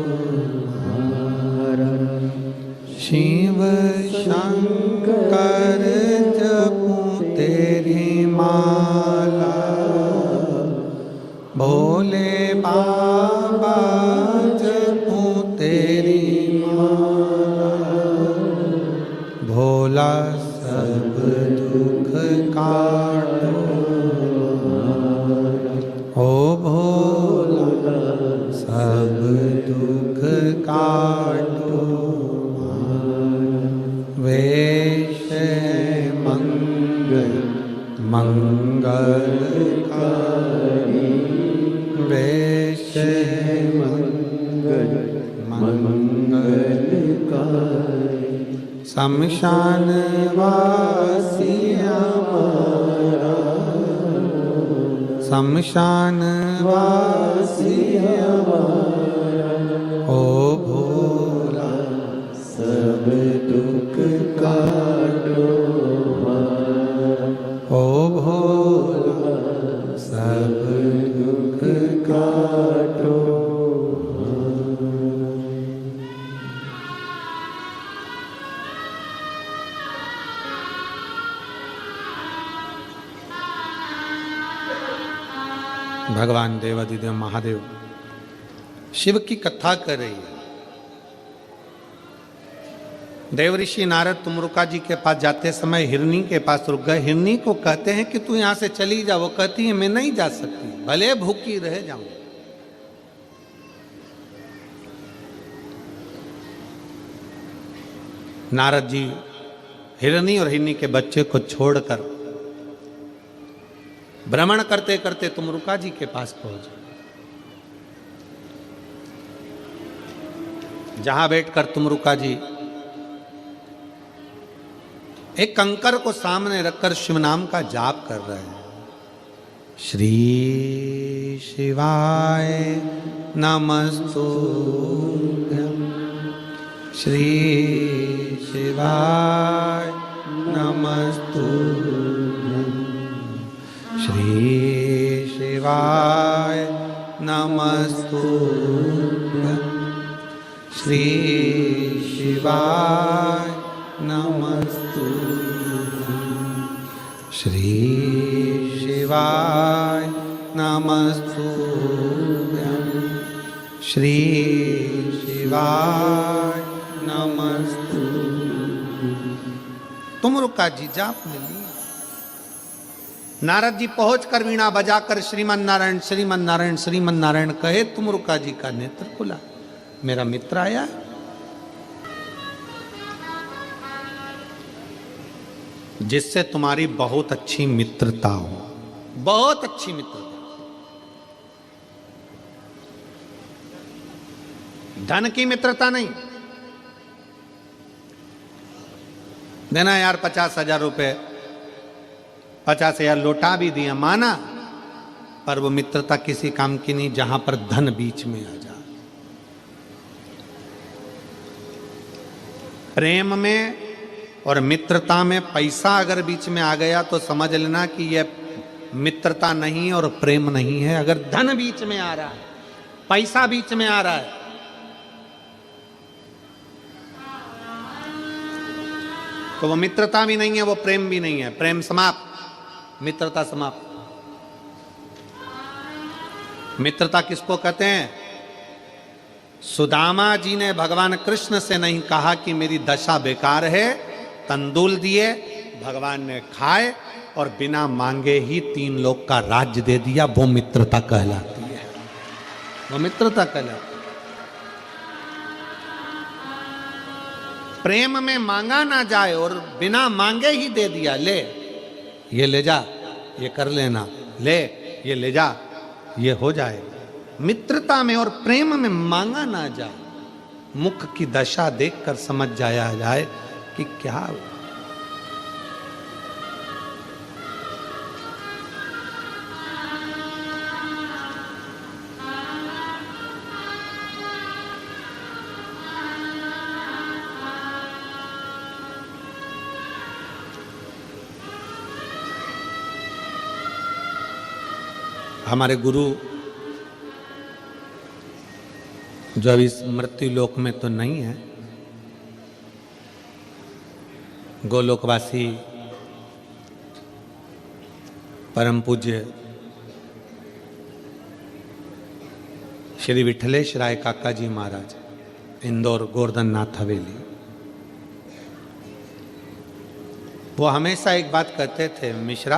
Speaker 1: हमारा, शिव शंकर जपूं तेरी माला, भोले बाबा जपूं तेरी माला, भोला सब दुख काटो, ओ भोला सब दुख काटो, वेश मंगलकारी वेश
Speaker 3: मंगलकारी
Speaker 1: शमशान वासी
Speaker 3: हमारा
Speaker 1: शमशान वासी
Speaker 3: हमारा
Speaker 1: ओ भोला
Speaker 3: सब दुख काटो
Speaker 1: ओ भोला
Speaker 3: सब दुख काटो
Speaker 1: भगवान देवाधिदेव महादेव शिव की कथा कर रही है। देव ऋषि नारद तुमरुका जी के पास जाते समय हिरनी के पास रुक गए। हिरनी को कहते हैं कि तू यहां से चली जा। वो कहती है मैं नहीं जा सकती, भले भूखी रह जाऊं। नारद जी हिरनी और हिरनी के बच्चे को छोड़कर भ्रमण करते करते तुमरुका जी के पास पहुंचे, जहां बैठकर तुमरुका जी एक कंकर को सामने रखकर शिव नाम का जाप कर रहे हैं। श्री शिवाय नमस्तुभ्यं, श्री शिवाय नमस्तुभ्यं, श्री शिवाय नमस्तुभ्यं, श्री शिवाय नमस्तुभ्यं, श्री शिवाय नमस्तुभ्यं, श्री शिवाय नमस्तुभ्यं। तुमरुका जी जाप में ली। नारद जी पहुंचकर वीणा बजाकर श्रीमन नारायण श्रीमन नारायण श्रीमन नारायण कहे। तुमरुका जी का नेत्र खुला, मेरा मित्र आया। जिससे तुम्हारी बहुत अच्छी मित्रता हो, बहुत अच्छी मित्रता। धन की मित्रता नहीं। देना यार 50,000 रुपए, 50,000 लौटा भी दिया, माना, पर वो मित्रता किसी काम की नहीं जहां पर धन बीच में आ जाए। प्रेम में और मित्रता में पैसा अगर बीच में आ गया तो समझ लेना कि यह मित्रता नहीं और प्रेम नहीं है। अगर धन बीच में आ रहा है, पैसा बीच में आ रहा है, तो वो मित्रता भी नहीं है, वो प्रेम भी नहीं है। प्रेम समाप्त, मित्रता समाप्त। मित्रता किसको कहते हैं? सुदामा जी ने भगवान कृष्ण से नहीं कहा कि मेरी दशा बेकार है, तंदूल दिए, भगवान ने खाए और बिना मांगे ही 3 लोक का राज्य दे दिया। वो मित्रता कहलाती है, वो मित्रता कहलाती है। प्रेम में मांगा ना जाए और बिना मांगे ही दे दिया, ले ये ले जा, ये कर लेना, ले ये ले जा, ये हो जाए। मित्रता में और प्रेम में मांगा ना जाए, मुख की दशा देखकर समझ जाया जाए कि क्या हुआ। हमारे गुरु जो अभी इस मृत्यु लोक में तो नहीं है, गोलोकवासी परम पूज्य श्री विठलेश राय काका जी महाराज, इंदौर गोवर्धन नाथ हवेली, वो हमेशा एक बात कहते थे, मिश्रा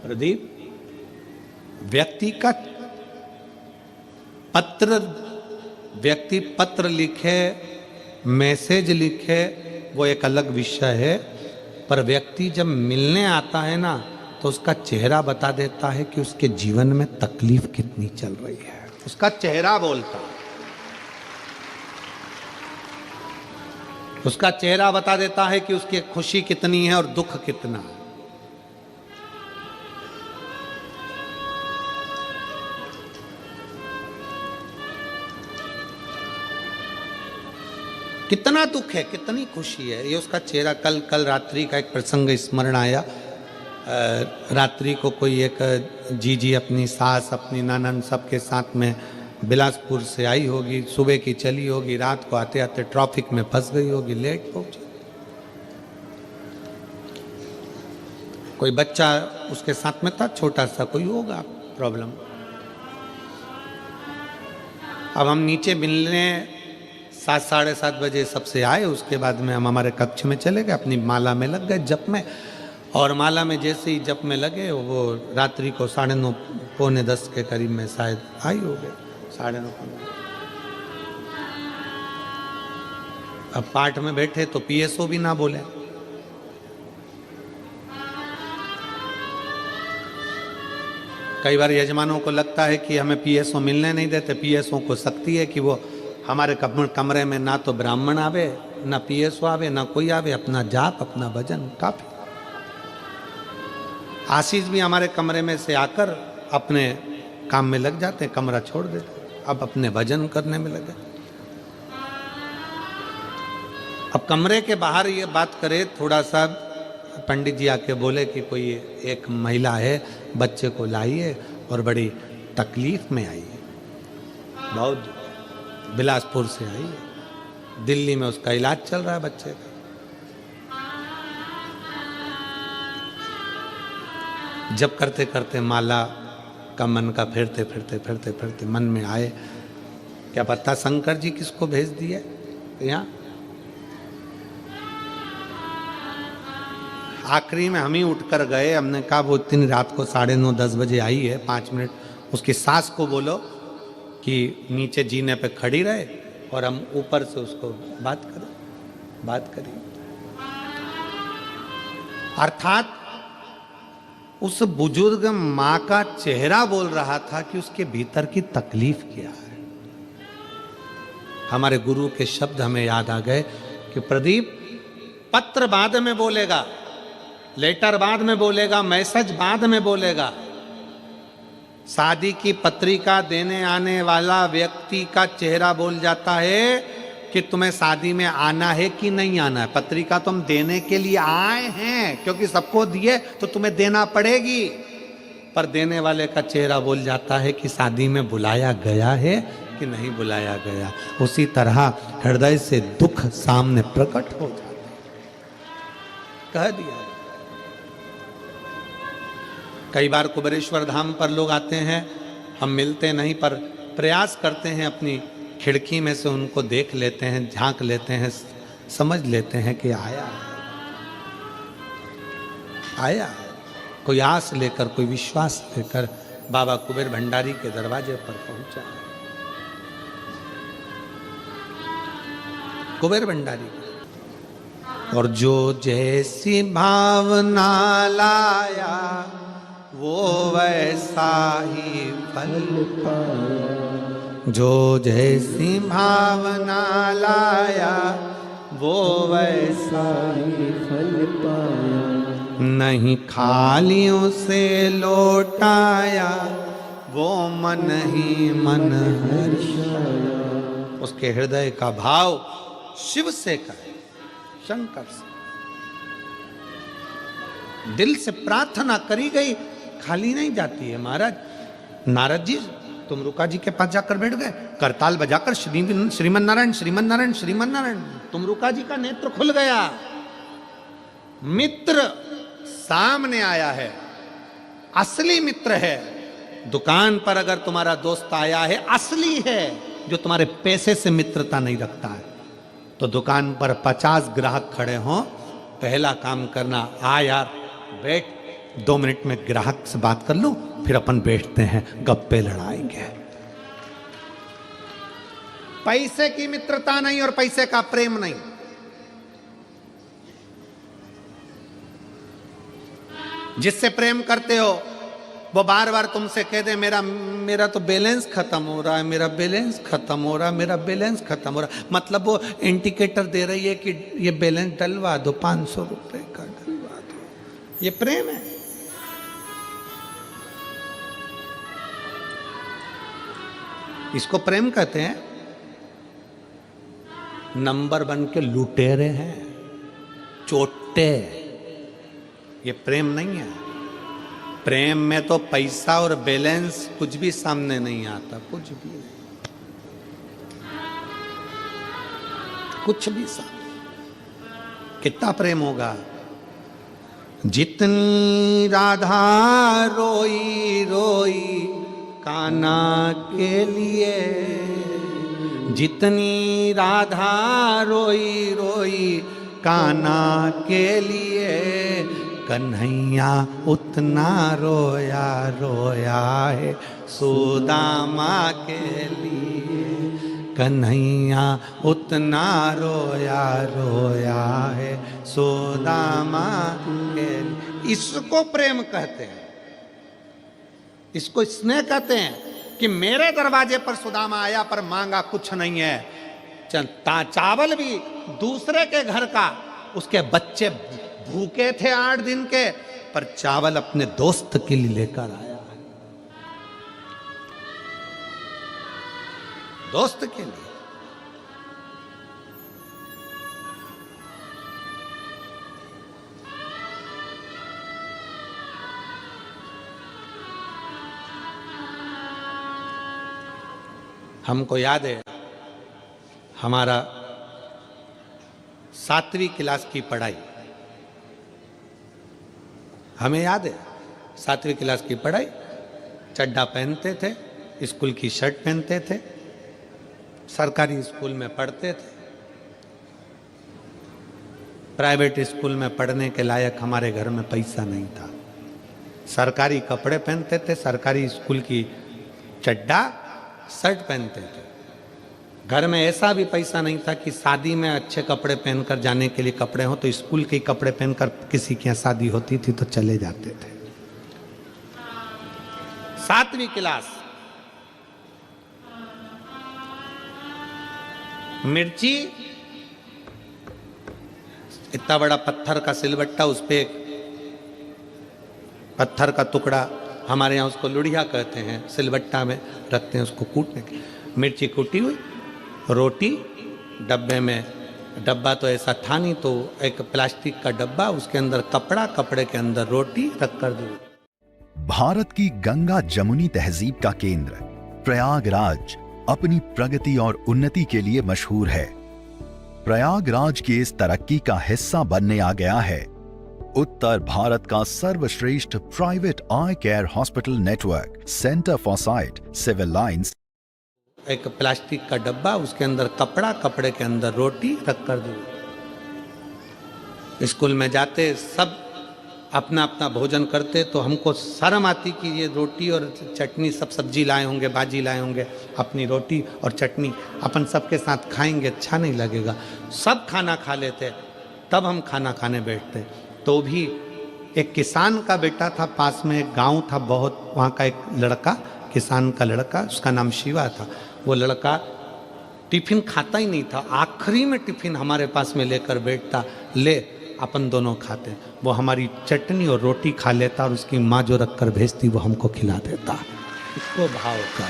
Speaker 1: प्रदीप, व्यक्ति का पत्र, व्यक्ति पत्र लिखे, मैसेज लिखे, वो एक अलग विषय है। पर व्यक्ति जब मिलने आता है ना तो उसका चेहरा बता देता है कि उसके जीवन में तकलीफ कितनी चल रही है। उसका चेहरा बोलता है, उसका चेहरा बता देता है कि उसकी खुशी कितनी है और दुख कितना है। कितना दुख है, कितनी खुशी है, ये उसका चेहरा। कल रात्रि का एक प्रसंग स्मरण आया। रात्रि को कोई एक जीजी अपनी सास अपनी ननद सबके साथ में बिलासपुर से आई होगी, सुबह की चली होगी, रात को आते आते ट्रैफिक में फंस गई होगी, लेट पहुंची। कोई बच्चा उसके साथ में था, छोटा सा कोई होगा प्रॉब्लम। अब हम नीचे मिलने 7 साढ़े 7 बजे सबसे आए। उसके बाद में हम हमारे कक्ष में चले गए, अपनी माला में लग गए जप में। और माला में जैसे ही जप में लगे वो रात्रि को 9:30 पौने 10 के करीब में शायद आई हो गए, 9:30। अब पाठ में बैठे तो पीएसओ भी ना बोले। कई बार यजमानों को लगता है कि हमें पीएसओ मिलने नहीं देते। पीएसओ को शक्ति है कि वो हमारे कमरे में ना तो ब्राह्मण आवे, ना पीएसओ आवे, ना कोई आवे, अपना जाप अपना भजन काफी। आशीष भी हमारे कमरे में से आकर अपने काम में लग जाते, कमरा छोड़ देते, अब अपने भजन करने में लगे। अब कमरे के बाहर ये बात करे, थोड़ा सा पंडित जी आके बोले कि कोई एक महिला है, बच्चे को लाइए और बड़ी तकलीफ में आई है, बहुत बिलासपुर से आई है, दिल्ली में उसका इलाज चल रहा है बच्चे का। जब करते करते माला का मन का फिरते फिरते फिरते फिरते मन में आए, क्या पता शंकर जी किसको भेज दिए यहाँ। आखिरी में हम ही उठकर गए। हमने कहा वो इतनी रात को 9:30-10 बजे आई है, 5 मिनट उसकी सास को बोलो कि नीचे जीने पे खड़ी रहे और हम ऊपर से उसको बात करें। अर्थात उस बुजुर्ग माँ का चेहरा बोल रहा था कि उसके भीतर की तकलीफ क्या है। हमारे गुरु के शब्द हमें याद आ गए कि प्रदीप, पत्र बाद में बोलेगा, लेटर बाद में बोलेगा, मैसेज बाद में बोलेगा। शादी की पत्रिका देने आने वाला व्यक्ति का चेहरा बोल जाता है कि तुम्हें शादी में आना है कि नहीं आना है। पत्रिका तुम देने के लिए आए हैं क्योंकि सबको दिए तो तुम्हें देना पड़ेगी, पर देने वाले का चेहरा बोल जाता है कि शादी में बुलाया गया है कि नहीं बुलाया गया। उसी तरह हृदय से दुख सामने प्रकट हो जाता है। कह दिया। कई बार कुबेरेश्वर धाम पर लोग आते हैं, हम मिलते नहीं, पर प्रयास करते हैं, अपनी खिड़की में से उनको देख लेते हैं, झांक लेते हैं, समझ लेते हैं कि आया कोई आस लेकर, कोई विश्वास लेकर बाबा कुबेर भंडारी के दरवाजे पर पहुंचा। कुबेर भंडारी, और जो जैसी भावना लाया वो वैसा ही फल पाया। जो जैसी भावना लाया वो वैसा ही फल पाया। नहीं खालियों से लौटाया वो मन ही मन हर्षाया। उसके हृदय का भाव शिव से करे, शंकर से, दिल से प्रार्थना करी गई खाली नहीं जाती है। महाराज नारद जी तुम रुका जी के पास जाकर बैठ गए, करताल बजाकर श्रीमन नारायण श्रीमन नारायण श्रीमन नारायण। तुम रुका जी का नेत्र खुल गया, मित्र सामने आया है, असली मित्र है। दुकान पर अगर तुम्हारा दोस्त आया है, असली है, जो तुम्हारे पैसे से मित्रता नहीं रखता है। तो दुकान पर 50 ग्राहक खड़े हों, पहला काम करना, आ यार बैठ, 2 मिनट में ग्राहक से बात कर लूं, फिर अपन बैठते हैं, गप्पे लड़ाएंगे। पैसे की मित्रता नहीं और पैसे का प्रेम नहीं। जिससे प्रेम करते हो वो बार बार तुमसे कह दे मेरा मेरा तो बैलेंस खत्म हो रहा है, मेरा बैलेंस खत्म हो रहा है, मेरा बैलेंस खत्म हो रहा है, मतलब वो इंडिकेटर दे रही है कि ये बैलेंस डलवा दो, 500 रुपए का डलवा दो। ये प्रेम है। इसको प्रेम कहते हैं। नंबर बन के लुटेरे हैं, चोटे। ये प्रेम नहीं है। प्रेम में तो पैसा और बैलेंस कुछ भी सामने नहीं आता, कुछ भी नहीं, कुछ भी सामने। कितना प्रेम होगा। जितनी राधा रोई रोई कान्हा के लिए, जितनी राधा रोई रोई कान्हा के लिए, कन्हैया उतना रोया रोया है सुदामा के लिए, कन्हैया उतना रोया रोया है सुदामा के लिए। इसको प्रेम कहते हैं, इसको स्नेह कहते हैं कि मेरे दरवाजे पर सुदामा आया पर मांगा कुछ नहीं है, चावल भी दूसरे के घर का, उसके बच्चे भूखे थे 8 दिन के, पर चावल अपने दोस्त के लिए लेकर आया है, दोस्त के लिए। हमको याद है हमारा 7वीं क्लास की पढ़ाई, हमें याद है 7वीं क्लास की पढ़ाई। चड्डा पहनते थे, स्कूल की शर्ट पहनते थे, सरकारी स्कूल में पढ़ते थे। प्राइवेट स्कूल में पढ़ने के लायक हमारे घर में पैसा नहीं था। सरकारी कपड़े पहनते थे, सरकारी स्कूल की चड्डा शर्ट पहनते थे। घर में ऐसा भी पैसा नहीं था कि शादी में अच्छे कपड़े पहनकर जाने के लिए कपड़े हो, तो स्कूल के कपड़े पहनकर किसी के यहाँ शादी होती थी तो चले जाते थे। 7वीं क्लास, मिर्ची, इतना बड़ा पत्थर का सिलबट्टा, उस पे पत्थर का टुकड़ा, हमारे यहाँ उसको लुढ़िया कहते हैं, सिलबट्टा में रखते हैं उसको कूटने के। मिर्ची कूटी हुई, रोटी डब्बे में, डब्बा तो ऐसा था नहीं तो एक प्लास्टिक का डब्बा, उसके अंदर कपड़ा, कपड़े के अंदर रोटी रख कर दी।
Speaker 4: भारत की गंगा जमुनी तहजीब का केंद्र प्रयागराज अपनी प्रगति और उन्नति के लिए मशहूर है। प्रयागराज की इस तरक्की का हिस्सा बनने आ गया है उत्तर भारत का सर्वश्रेष्ठ private eye care hospital network, centre for sight, civil lines.
Speaker 1: एक प्लास्टिक का डब्बा, उसके अंदर कपड़ा, कपड़े के अंदर रोटी रख कर दी। स्कूल में जाते सब अपना अपना भोजन करते, तो हमको शर्म आती कि ये रोटी और चटनी, सब सब्जी लाए होंगे, भाजी लाए होंगे, अपनी रोटी और चटनी अपन सबके साथ खाएंगे, अच्छा नहीं लगेगा। सब खाना खा लेते, तब हम खाना खाने बैठते। तो भी एक किसान का बेटा था, पास में एक गांव था बहुत, वहाँ का एक लड़का, किसान का लड़का, उसका नाम शिवा था। वो लड़का टिफिन खाता ही नहीं था, आखिरी में टिफिन हमारे पास में लेकर बैठता, ले अपन दोनों खाते। वो हमारी चटनी और रोटी खा लेता और उसकी माँ जो रख कर भेजती वो हमको खिला देता। इसको भाव का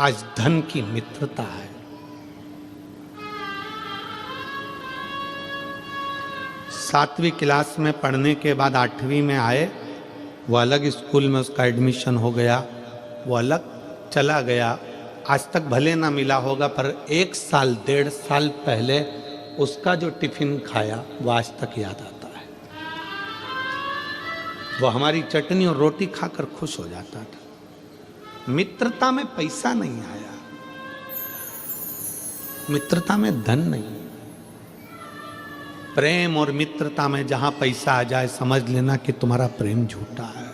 Speaker 1: आज धन की मित्रता है। सातवीं क्लास में पढ़ने के बाद 8वीं में आए, वो अलग स्कूल में उसका एडमिशन हो गया, वो अलग चला गया। आज तक भले ना मिला होगा, पर 1 साल 1.5 साल पहले उसका जो टिफिन खाया वो आज तक याद आता है। वो हमारी चटनी और रोटी खाकर खुश हो जाता था। मित्रता में पैसा नहीं आया, मित्रता में धन नहीं। प्रेम और मित्रता में जहां पैसा आ जाए, समझ लेना कि तुम्हारा प्रेम झूठा है,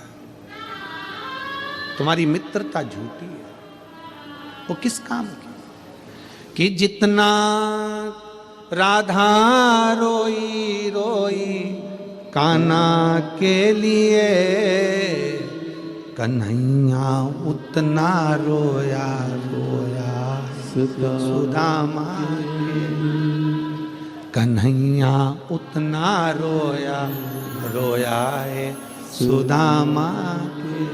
Speaker 1: तुम्हारी मित्रता झूठी है। वो किस काम की? कि जितना राधा रोई रोई कान्हा के लिए, कन्हैया उतना रोया रोया सुदामा के, कन्हैया उतना रोया रोया है सुदामा के।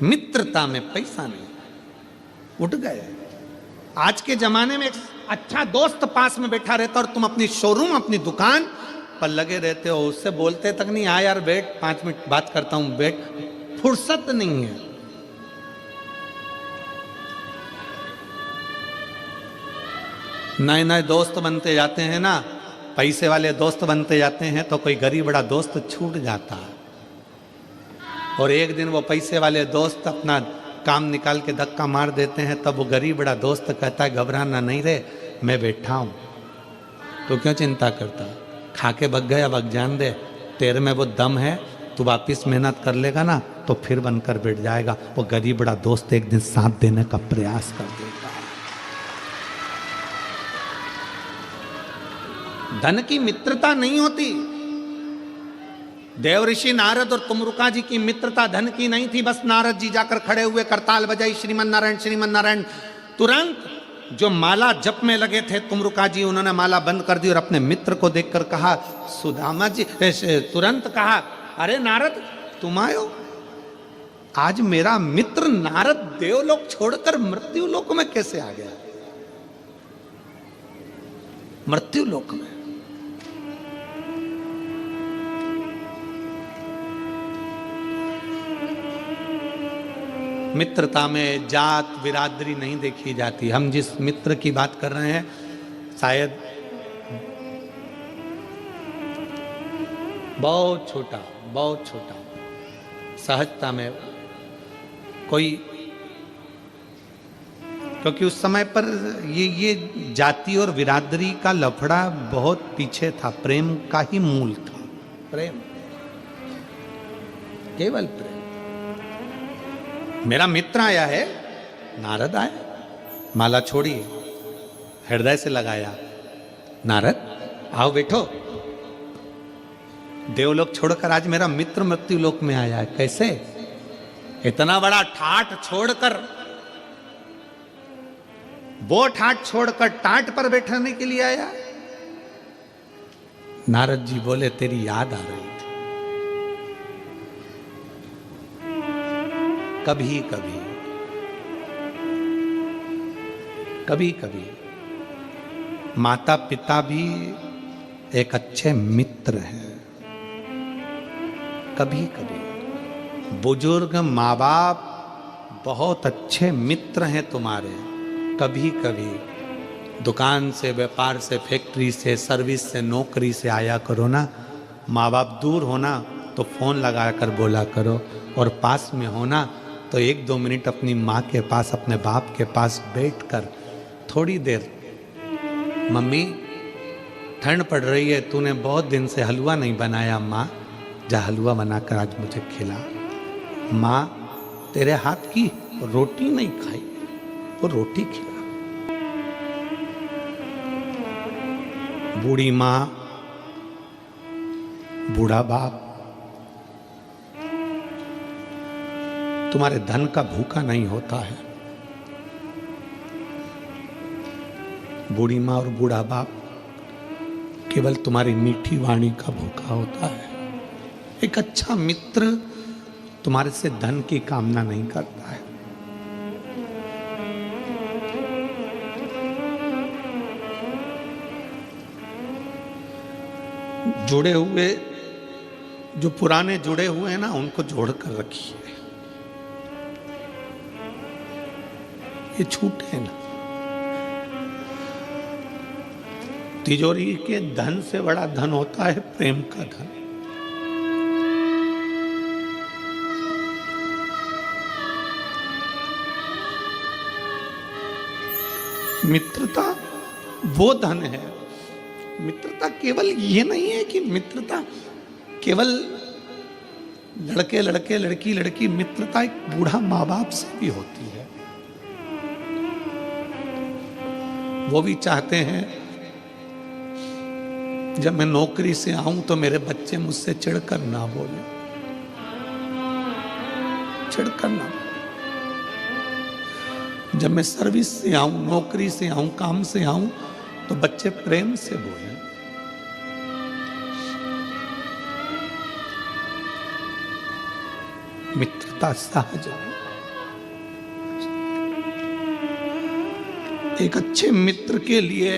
Speaker 1: मित्रता में पैसा नहीं, उठ गए। आज के जमाने में एक अच्छा दोस्त पास में बैठा रहता और तुम अपनी शोरूम अपनी दुकान पर लगे रहते हो, उससे बोलते तक नहीं, आ यार बैठ 5 मिनट बात करता हूं, बैठ, फुर्सत नहीं है। नए नए दोस्त बनते जाते हैं ना, पैसे वाले दोस्त बनते जाते हैं तो कोई गरीब बड़ा दोस्त छूट जाता है, और एक दिन वो पैसे वाले दोस्त अपना काम निकाल के धक्का मार देते हैं, तब वो गरीब बड़ा दोस्त कहता है घबराना नहीं रे, मैं बैठा हूं, तो क्यों चिंता करता, खा के बग गया बग जान दे, तेरे में वो दम है, तू वापिस मेहनत कर लेगा ना तो फिर बनकर बैठ जाएगा। वो गरीब बड़ा दोस्त एक दिन साथ देने का प्रयास कर देगा। धन की मित्रता नहीं होती। देव ऋषि नारद और तुमरुका जी की मित्रता धन की नहीं थी। बस नारद जी जाकर खड़े हुए, करताल बजाई, श्रीमन नारायण श्रीमन नारायण। तुरंत जो माला जप में लगे थे तुमरुका जी, उन्होंने माला बंद कर दी और अपने मित्र को देखकर कहा, सुदामा जी, तुरंत कहा, अरे नारद तुम आए हो? आज मेरा मित्र नारद देवलोक छोड़कर मृत्यु लोक में कैसे आ गया? मृत्यु लोक में मित्रता में जात बिरादरी नहीं देखी जाती। हम जिस मित्र की बात कर रहे हैं, शायद बहुत छोटा सहजता में कोई, क्योंकि उस समय पर ये जाति और बिरादरी का लफड़ा बहुत पीछे था, प्रेम का ही मूल था, प्रेम, केवल प्रेम। मेरा मित्र आया है, नारद आए, माला छोड़ी, हृदय से लगाया, नारद आओ बैठो। देवलोक छोड़कर आज मेरा मित्र मृत्यु लोक में आया है, कैसे? इतना बड़ा ठाठ छोड़कर, वो ठाठ छोड़कर टाट पर बैठने के लिए आया। नारद जी बोले, तेरी याद आ रही थी। कभी कभी माता पिता भी एक अच्छे मित्र हैं। कभी बुजुर्ग माँ बाप बहुत अच्छे मित्र हैं तुम्हारे। कभी दुकान से, व्यापार से, फैक्ट्री से, सर्विस से, नौकरी से आया करो ना, माँ बाप दूर होना तो फोन लगा कर बोला करो, और पास में होना तो 1-2 मिनट अपनी माँ के पास, अपने बाप के पास बैठकर थोड़ी देर, मम्मी ठंड पड़ रही है, तूने बहुत दिन से हलवा नहीं बनाया, माँ जा हलवा बनाकर आज मुझे खिला। माँ तेरे हाथ की रोटी नहीं खाई, वो रोटी खिला। बूढ़ी माँ, बूढ़ा बाप तुम्हारे धन का भूखा नहीं होता है। बूढ़ी माँ और बूढ़ा बाप केवल तुम्हारी मीठी वाणी का भूखा होता है। एक अच्छा मित्र तुम्हारे से धन की कामना नहीं करता है। जुड़े हुए, जो पुराने जुड़े हुए हैं ना, उनको जोड़कर रखिए, ये छूटे ना। तिजोरी के धन से बड़ा धन होता है प्रेम का धन। मित्रता वो धन है। मित्रता केवल ये नहीं है कि मित्रता केवल लड़के लड़के, लड़की लड़की, मित्रता एक बूढ़ा माँ बाप से भी होती है। वो भी चाहते हैं जब मैं नौकरी से आऊं तो मेरे बच्चे मुझसे चिढ़कर ना बोले, चिढ़कर ना बोले। जब मैं सर्विस से आऊं, नौकरी से आऊं, काम से आऊं तो बच्चे प्रेम से बोले। मित्रता सहज है। एक अच्छे मित्र के लिए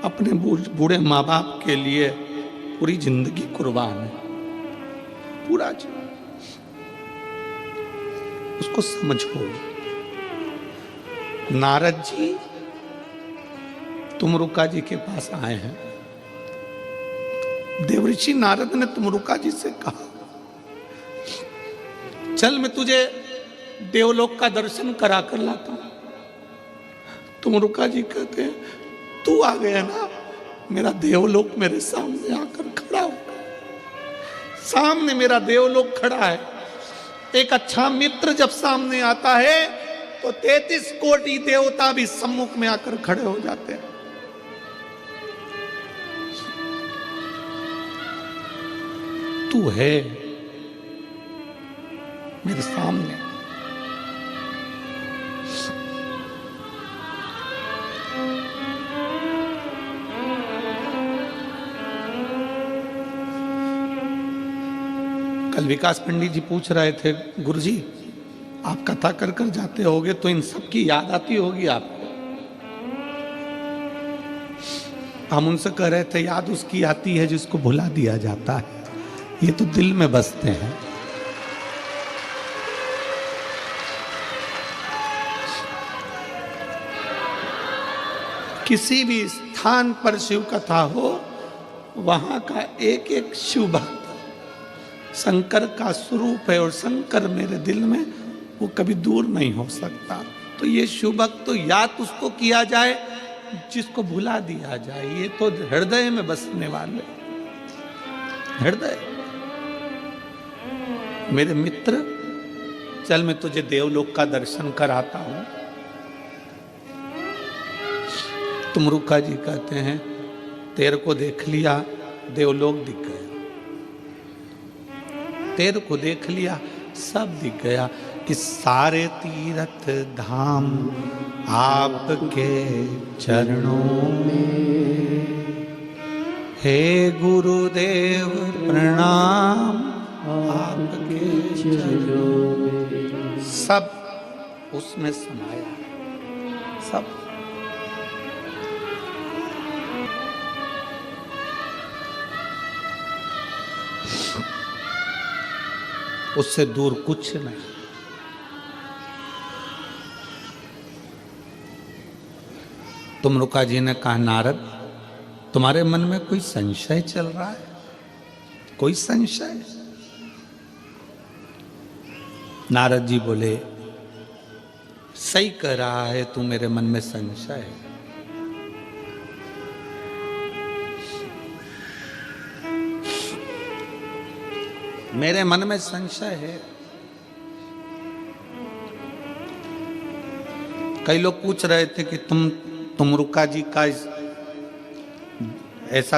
Speaker 1: अपने बूढ़े माँ बाप के लिए पूरी जिंदगी कुर्बान है, पूरा जीवन। उसको समझो। नारद जी तुमरुका जी के पास आए हैं। देवऋषि नारद ने तुमरुका जी से कहा, चल मैं तुझे देवलोक का दर्शन करा कर लाता हूं। तुमरुका जी कहते हैं, तू आ गया ना, मेरा देवलोक मेरे सामने आकर खड़ा हो। सामने मेरा देवलोक खड़ा है। एक अच्छा मित्र जब सामने आता है तो 33 कोटि देवता भी सम्मुख में आकर खड़े हो जाते हैं। तू है मेरे सामने। कल विकास पंडित जी पूछ रहे थे, गुरुजी आप कथा कर कर जाते होगे तो इन सब की याद आती होगी आपको। हम उनसे कह रहे थे, याद उसकी आती है जिसको भुला दिया जाता है, ये तो दिल में बसते हैं। किसी भी स्थान पर शिव कथा हो, वहां का एक एक शिव भक्त शंकर का स्वरूप है और शंकर मेरे दिल में वो कभी दूर नहीं हो सकता। तो ये शिव भक्त तो याद उसको किया जाए जिसको भुला दिया जाए, ये तो हृदय में बसने वाले। हृदय मेरे मित्र, चल मैं तुझे देवलोक का दर्शन कराता हूं। तुमरुका जी कहते हैं, तेरे को देख लिया देवलोक दिख गया, तेरे को देख लिया सब दिख गया। इस सारे तीर्थ धाम आपके चरणों में, हे गुरुदेव प्रणाम आपके चरणों में। सब उसमें समाया है, सब। उससे दूर कुछ नहीं। तुमरुका जी ने कहा, नारद तुम्हारे मन में कोई संशय चल रहा है? कोई संशय? नारद जी बोले, सही कह रहा है तू, मेरे मन में संशय है। मेरे मन में संशय है। कई लोग पूछ रहे थे कि तुमरुका जी का ऐसा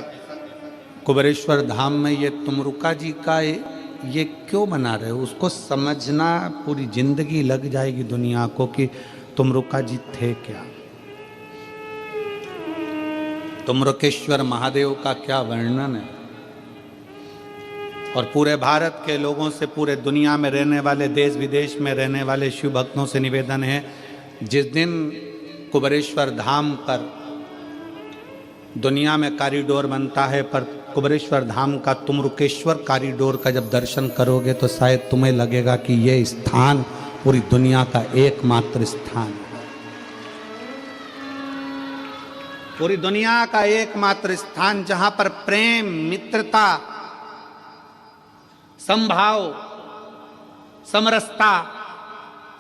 Speaker 1: कुबेरेश्वर धाम में ये तुमरुका जी का ये क्यों बना रहे हो? उसको समझना पूरी जिंदगी लग जाएगी दुनिया को कि तुमरुका जी थे क्या। तुमरुकेश्वर महादेव का क्या वर्णन है। और पूरे भारत के लोगों से, पूरे दुनिया में रहने वाले, देश विदेश में रहने वाले शिव भक्तों से निवेदन है, जिस दिन कुबेरेश्वर धाम पर दुनिया में कॉरिडोर बनता है, पर कुबेरेश्वर धाम का तुमरुकेश्वर कॉरिडोर का जब दर्शन करोगे तो शायद तुम्हें लगेगा कि ये स्थान पूरी दुनिया का एकमात्र स्थान है। पूरी दुनिया का एकमात्र स्थान जहां पर प्रेम, मित्रता, संभाव, समरसता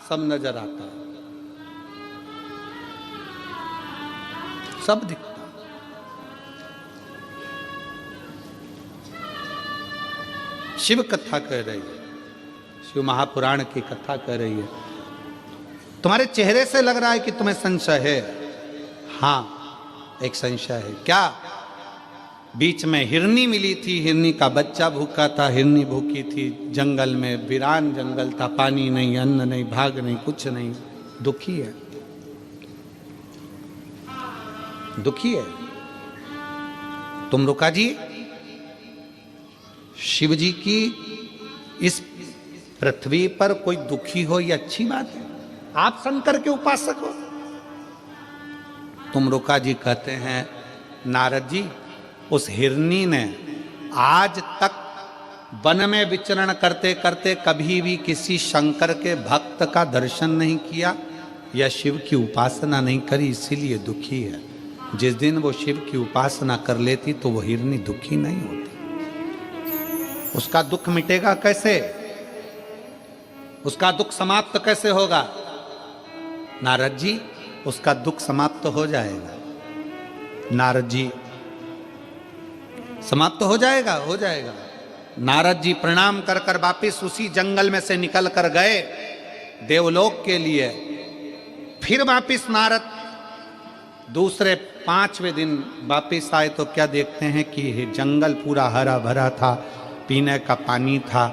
Speaker 1: सब नजर आता है, सब दिखता। शिव कथा कह रही है, शिव महापुराण की कथा कह रही है। तुम्हारे चेहरे से लग रहा है कि तुम्हें संशय है। हाँ, एक संशय है। क्या? बीच में हिरनी मिली थी, हिरनी का बच्चा भूखा था, हिरनी भूखी थी जंगल में, वीरान जंगल था, पानी नहीं, अन्न नहीं, भाग नहीं, कुछ नहीं, दुखी है, दुखी है। तुम रुका जी, शिव जी की इस पृथ्वी पर कोई दुखी हो ये अच्छी बात है? आप शंकर के उपासक हो। तुम रुका जी कहते हैं, नारद जी, उस हिरनी ने आज तक वन में विचरण करते करते कभी भी किसी शंकर के भक्त का दर्शन नहीं किया या शिव की उपासना नहीं करी, इसीलिए दुखी है। जिस दिन वो शिव की उपासना कर लेती तो वो हिरनी दुखी नहीं होती। उसका दुख मिटेगा कैसे? उसका दुख समाप्त कैसे होगा? नारद जी, उसका दुख समाप्त हो जाएगा। नारद जी, समाप्त हो जाएगा, हो जाएगा। नारद जी प्रणाम कर कर वापिस उसी जंगल में से निकल कर गए देवलोक के लिए। फिर वापिस नारद दूसरे 5वें दिन वापिस आए तो क्या देखते हैं कि जंगल पूरा हरा भरा था, पीने का पानी था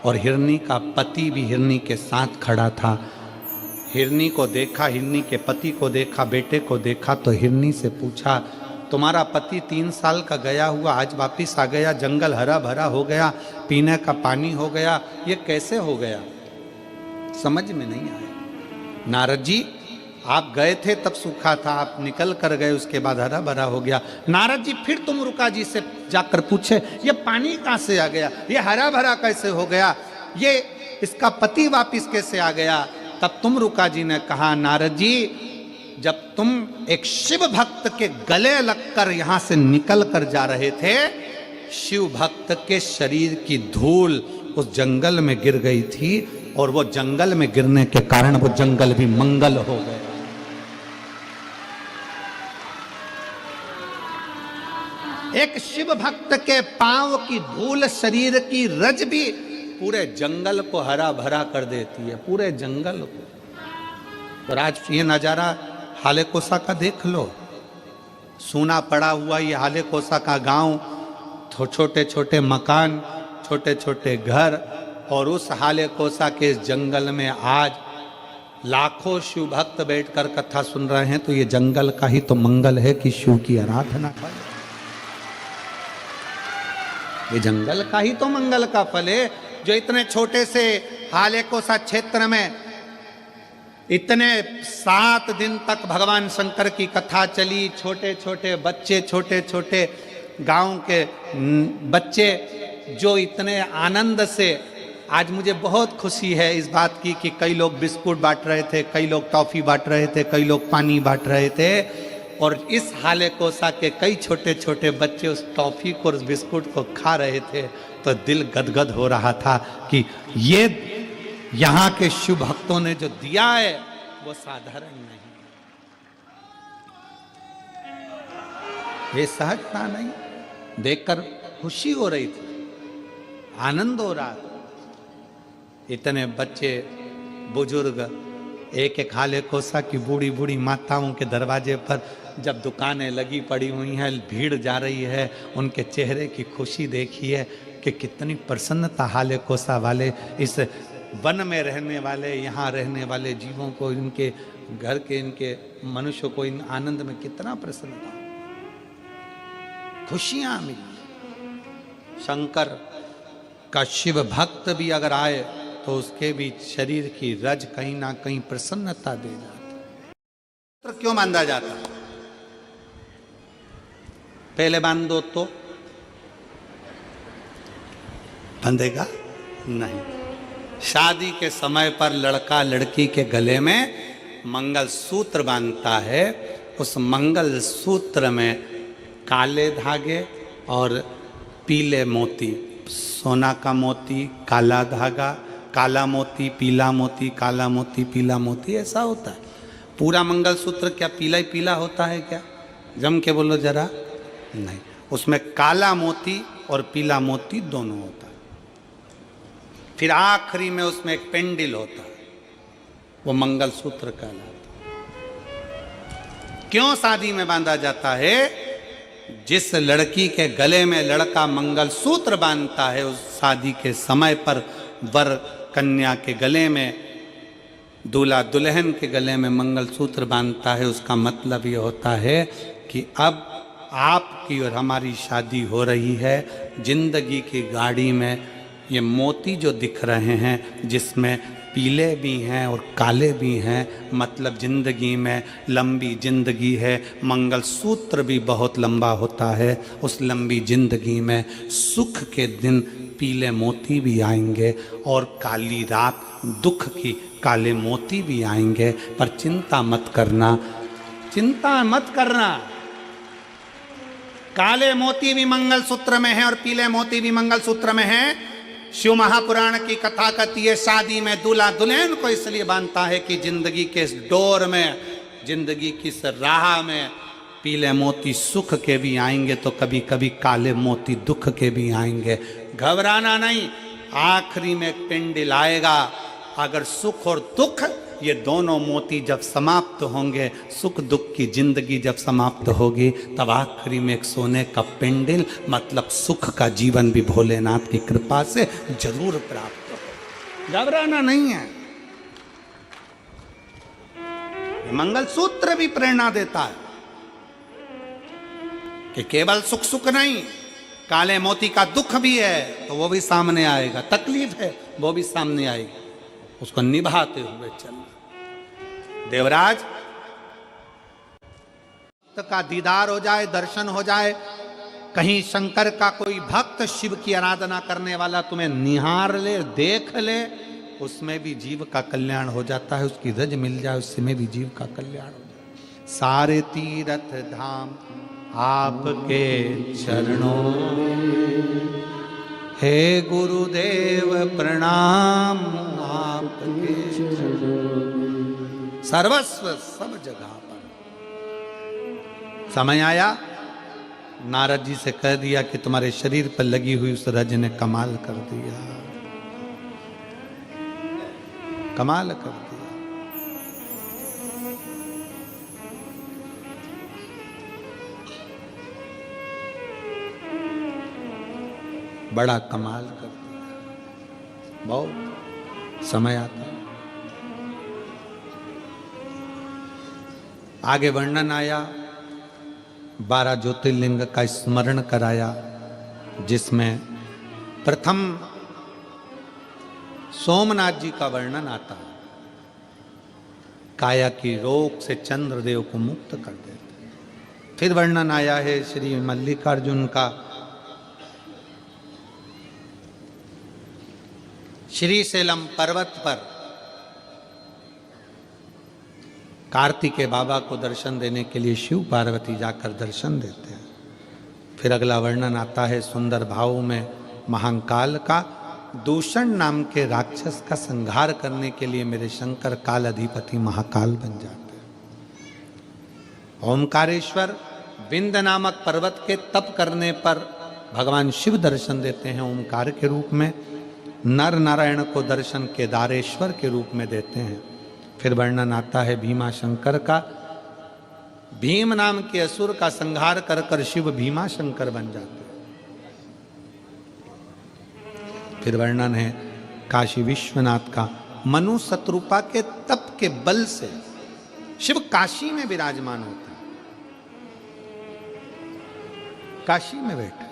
Speaker 1: और हिरनी का पति भी हिरनी के साथ खड़ा था। हिरनी को देखा, हिरनी के पति को देखा, बेटे को देखा तो हिरनी से पूछा, तुम्हारा पति 3 साल का गया हुआ आज वापिस आ गया, जंगल हरा भरा हो गया, पीने का पानी हो गया, ये कैसे हो गया? समझ में नहीं आया। नारद जी, आप गए थे तब सूखा था, आप निकल कर गए, उसके बाद हरा भरा हो गया। नारद जी फिर तुम रुका जी से जाकर पूछे, ये पानी कहाँ से आ गया, ये हरा भरा कैसे हो गया, ये इसका पति वापिस कैसे आ गया? तब तुम रुका जी ने कहा, नारद जी, जब तुम एक शिव भक्त के गले लगकर यहां से निकल कर जा रहे थे, शिव भक्त के शरीर की धूल उस जंगल में गिर गई थी और वो जंगल में गिरने के कारण वो जंगल भी मंगल हो गया। एक शिव भक्त के पांव की धूल, शरीर की रज भी पूरे जंगल को हरा भरा कर देती है, पूरे जंगल को। और आज ये नजारा हाले कोसा का देख लो, सूना पड़ा हुआ ये हाले कोसा का गांव, छोटे छोटे मकान, छोटे छोटे घर, और उस हाले कोसा के इस जंगल में आज लाखों शिव भक्त बैठकर कथा सुन रहे हैं। तो ये जंगल का ही तो मंगल है कि शिव की आराधना करें। ये जंगल का ही तो मंगल का फल है, जो इतने छोटे से हाले कोसा क्षेत्र में इतने 7 दिन तक भगवान शंकर की कथा चली। छोटे छोटे बच्चे, छोटे छोटे गांव के बच्चे जो इतने आनंद से, आज मुझे बहुत खुशी है इस बात की कि कई लोग बिस्कुट बांट रहे थे, कई लोग टॉफी बांट रहे थे, कई लोग पानी बांट रहे थे, और इस हाले कोसा के कई छोटे छोटे बच्चे उस टॉफी को, उस बिस्कुट को खा रहे थे। तो दिल गदगद हो रहा था कि ये यहाँ के शिव भक्तों ने जो दिया है वो साधारण नहीं, ये सहजता नहीं। देखकर खुशी हो रही थी, आनंद हो रहा था। इतने बच्चे, बुजुर्ग, एक एक हाले कोसा की बूढ़ी बूढ़ी माताओं के दरवाजे पर जब दुकानें लगी पड़ी हुई हैं, भीड़ जा रही है, उनके चेहरे की खुशी देखिए कि कितनी प्रसन्नता हाले कोसा वाले, इस वन में रहने वाले, यहाँ रहने वाले जीवों को, इनके घर के, इनके मनुष्य को इन आनंद में कितना प्रसन्नता, खुशियां मिली। शंकर का शिव भक्त भी अगर आए तो उसके भी शरीर की रज कहीं ना कहीं प्रसन्नता दे जाती। तो क्यों बांधा जाता? पहले बांध दो तो बंधेगा नहीं। शादी के समय पर लड़का लड़की के गले में मंगल सूत्र बांधता है। उस मंगल सूत्र में काले धागे और पीले मोती, सोना का मोती, काला धागा, काला मोती, पीला मोती, काला मोती, पीला मोती, ऐसा होता है पूरा मंगलसूत्र। क्या पीला ही पीला होता है क्या? जम के बोलो जरा। नहीं, उसमें काला मोती और पीला मोती दोनों होता है। फिर आखिरी में उसमें एक पेंडिल होता है, वो मंगलसूत्र कहलाता है। क्यों शादी में बांधा जाता है? जिस लड़की के गले में लड़का मंगलसूत्र बांधता है, उस शादी के समय पर वर कन्या के गले में, दूल्हा दुल्हन के गले में मंगलसूत्र बांधता है, उसका मतलब ये होता है कि अब आपकी और हमारी शादी हो रही है। जिंदगी की गाड़ी में ये मोती जो दिख रहे हैं, जिसमें पीले भी हैं और काले भी हैं, मतलब जिंदगी में लंबी जिंदगी है। मंगलसूत्र भी बहुत लंबा होता है। उस लंबी जिंदगी में सुख के दिन पीले मोती भी आएंगे और काली रात दुख की काले मोती भी आएंगे। पर चिंता मत करना, चिंता मत करना। काले मोती भी मंगलसूत्र में है और पीले मोती भी मंगलसूत्र में है। शिव महापुराण की कथा कहती है, शादी में दूल्हा दुल्हन को इसलिए बांधता है कि जिंदगी के इस डोर में, जिंदगी की इस राह में पीले मोती सुख के भी आएंगे तो कभी कभी काले मोती दुख के भी आएंगे। घबराना नहीं, आखिरी में एक पिंडिल आएगा। अगर सुख और दुख ये दोनों मोती जब समाप्त होंगे, सुख दुख की जिंदगी जब समाप्त होगी, तब आखिरी में एक सोने का पिंडिल मतलब सुख का जीवन भी भोलेनाथ की कृपा से जरूर प्राप्त हो। घबराना नहीं है। मंगलसूत्र भी प्रेरणा देता है कि केवल सुख सुख नहीं, काले मोती का दुख भी है तो वो भी सामने आएगा, तकलीफ है वो भी सामने आएगी, उसको निभाते हुए चलना। देवराज का दीदार हो जाए, दर्शन हो जाए, कहीं शंकर का कोई भक्त शिव की आराधना करने वाला तुम्हें निहार ले, देख ले, उसमें भी जीव का कल्याण हो जाता है। उसकी रज मिल जाए, उसमें भी जीव का कल्याण हो जाए। सारे तीर्थ धाम आपके चरणों में, हे गुरुदेव प्रणाम आपके सर्वस्व सब जगह पर। समय आया, नारद जी से कह दिया कि तुम्हारे शरीर पर लगी हुई उस रज ने कमाल कर दिया, कमाल कर दिया। बड़ा कमाल कर दिया। बहुत समय आता है। आगे वर्णन आया, 12 ज्योतिर्लिंग का स्मरण कराया, जिसमें प्रथम सोमनाथ जी का वर्णन आता है। काया की रोग से चंद्रदेव को मुक्त कर देते। फिर वर्णन आया है श्री मल्लिकार्जुन का, श्रीशैलम पर्वत पर कार्तिकेय बाबा को दर्शन देने के लिए शिव पार्वती जाकर दर्शन देते हैं। फिर अगला वर्णन आता है सुंदर भाव में महाकाल का, दूषण नाम के राक्षस का संहार करने के लिए मेरे शंकर काल अधिपति महाकाल बन जाते हैं। ओमकारेश्वर विंध्य नामक पर्वत के तप करने पर भगवान शिव दर्शन देते हैं ओमकार के रूप में। नर नारायण को दर्शन केदारेश्वर के रूप में देते हैं। फिर वर्णन आता है भीमा शंकर का, भीम नाम के असुर का संहार कर कर शिव भीमा शंकर बन जाते हैं। फिर वर्णन है काशी विश्वनाथ का, मनु शत्रुपा के तप के बल से शिव काशी में विराजमान होते हैं, काशी में बैठे।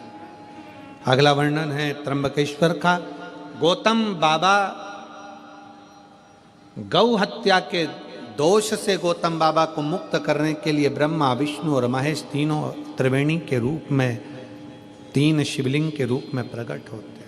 Speaker 1: अगला वर्णन है त्र्यंबकेश्वर का, गौतम बाबा गौ हत्या के दोष से गौतम बाबा को मुक्त करने के लिए ब्रह्मा विष्णु और महेश तीनों त्रिवेणी के रूप में, 3 शिवलिंग के रूप में प्रकट होते हैं।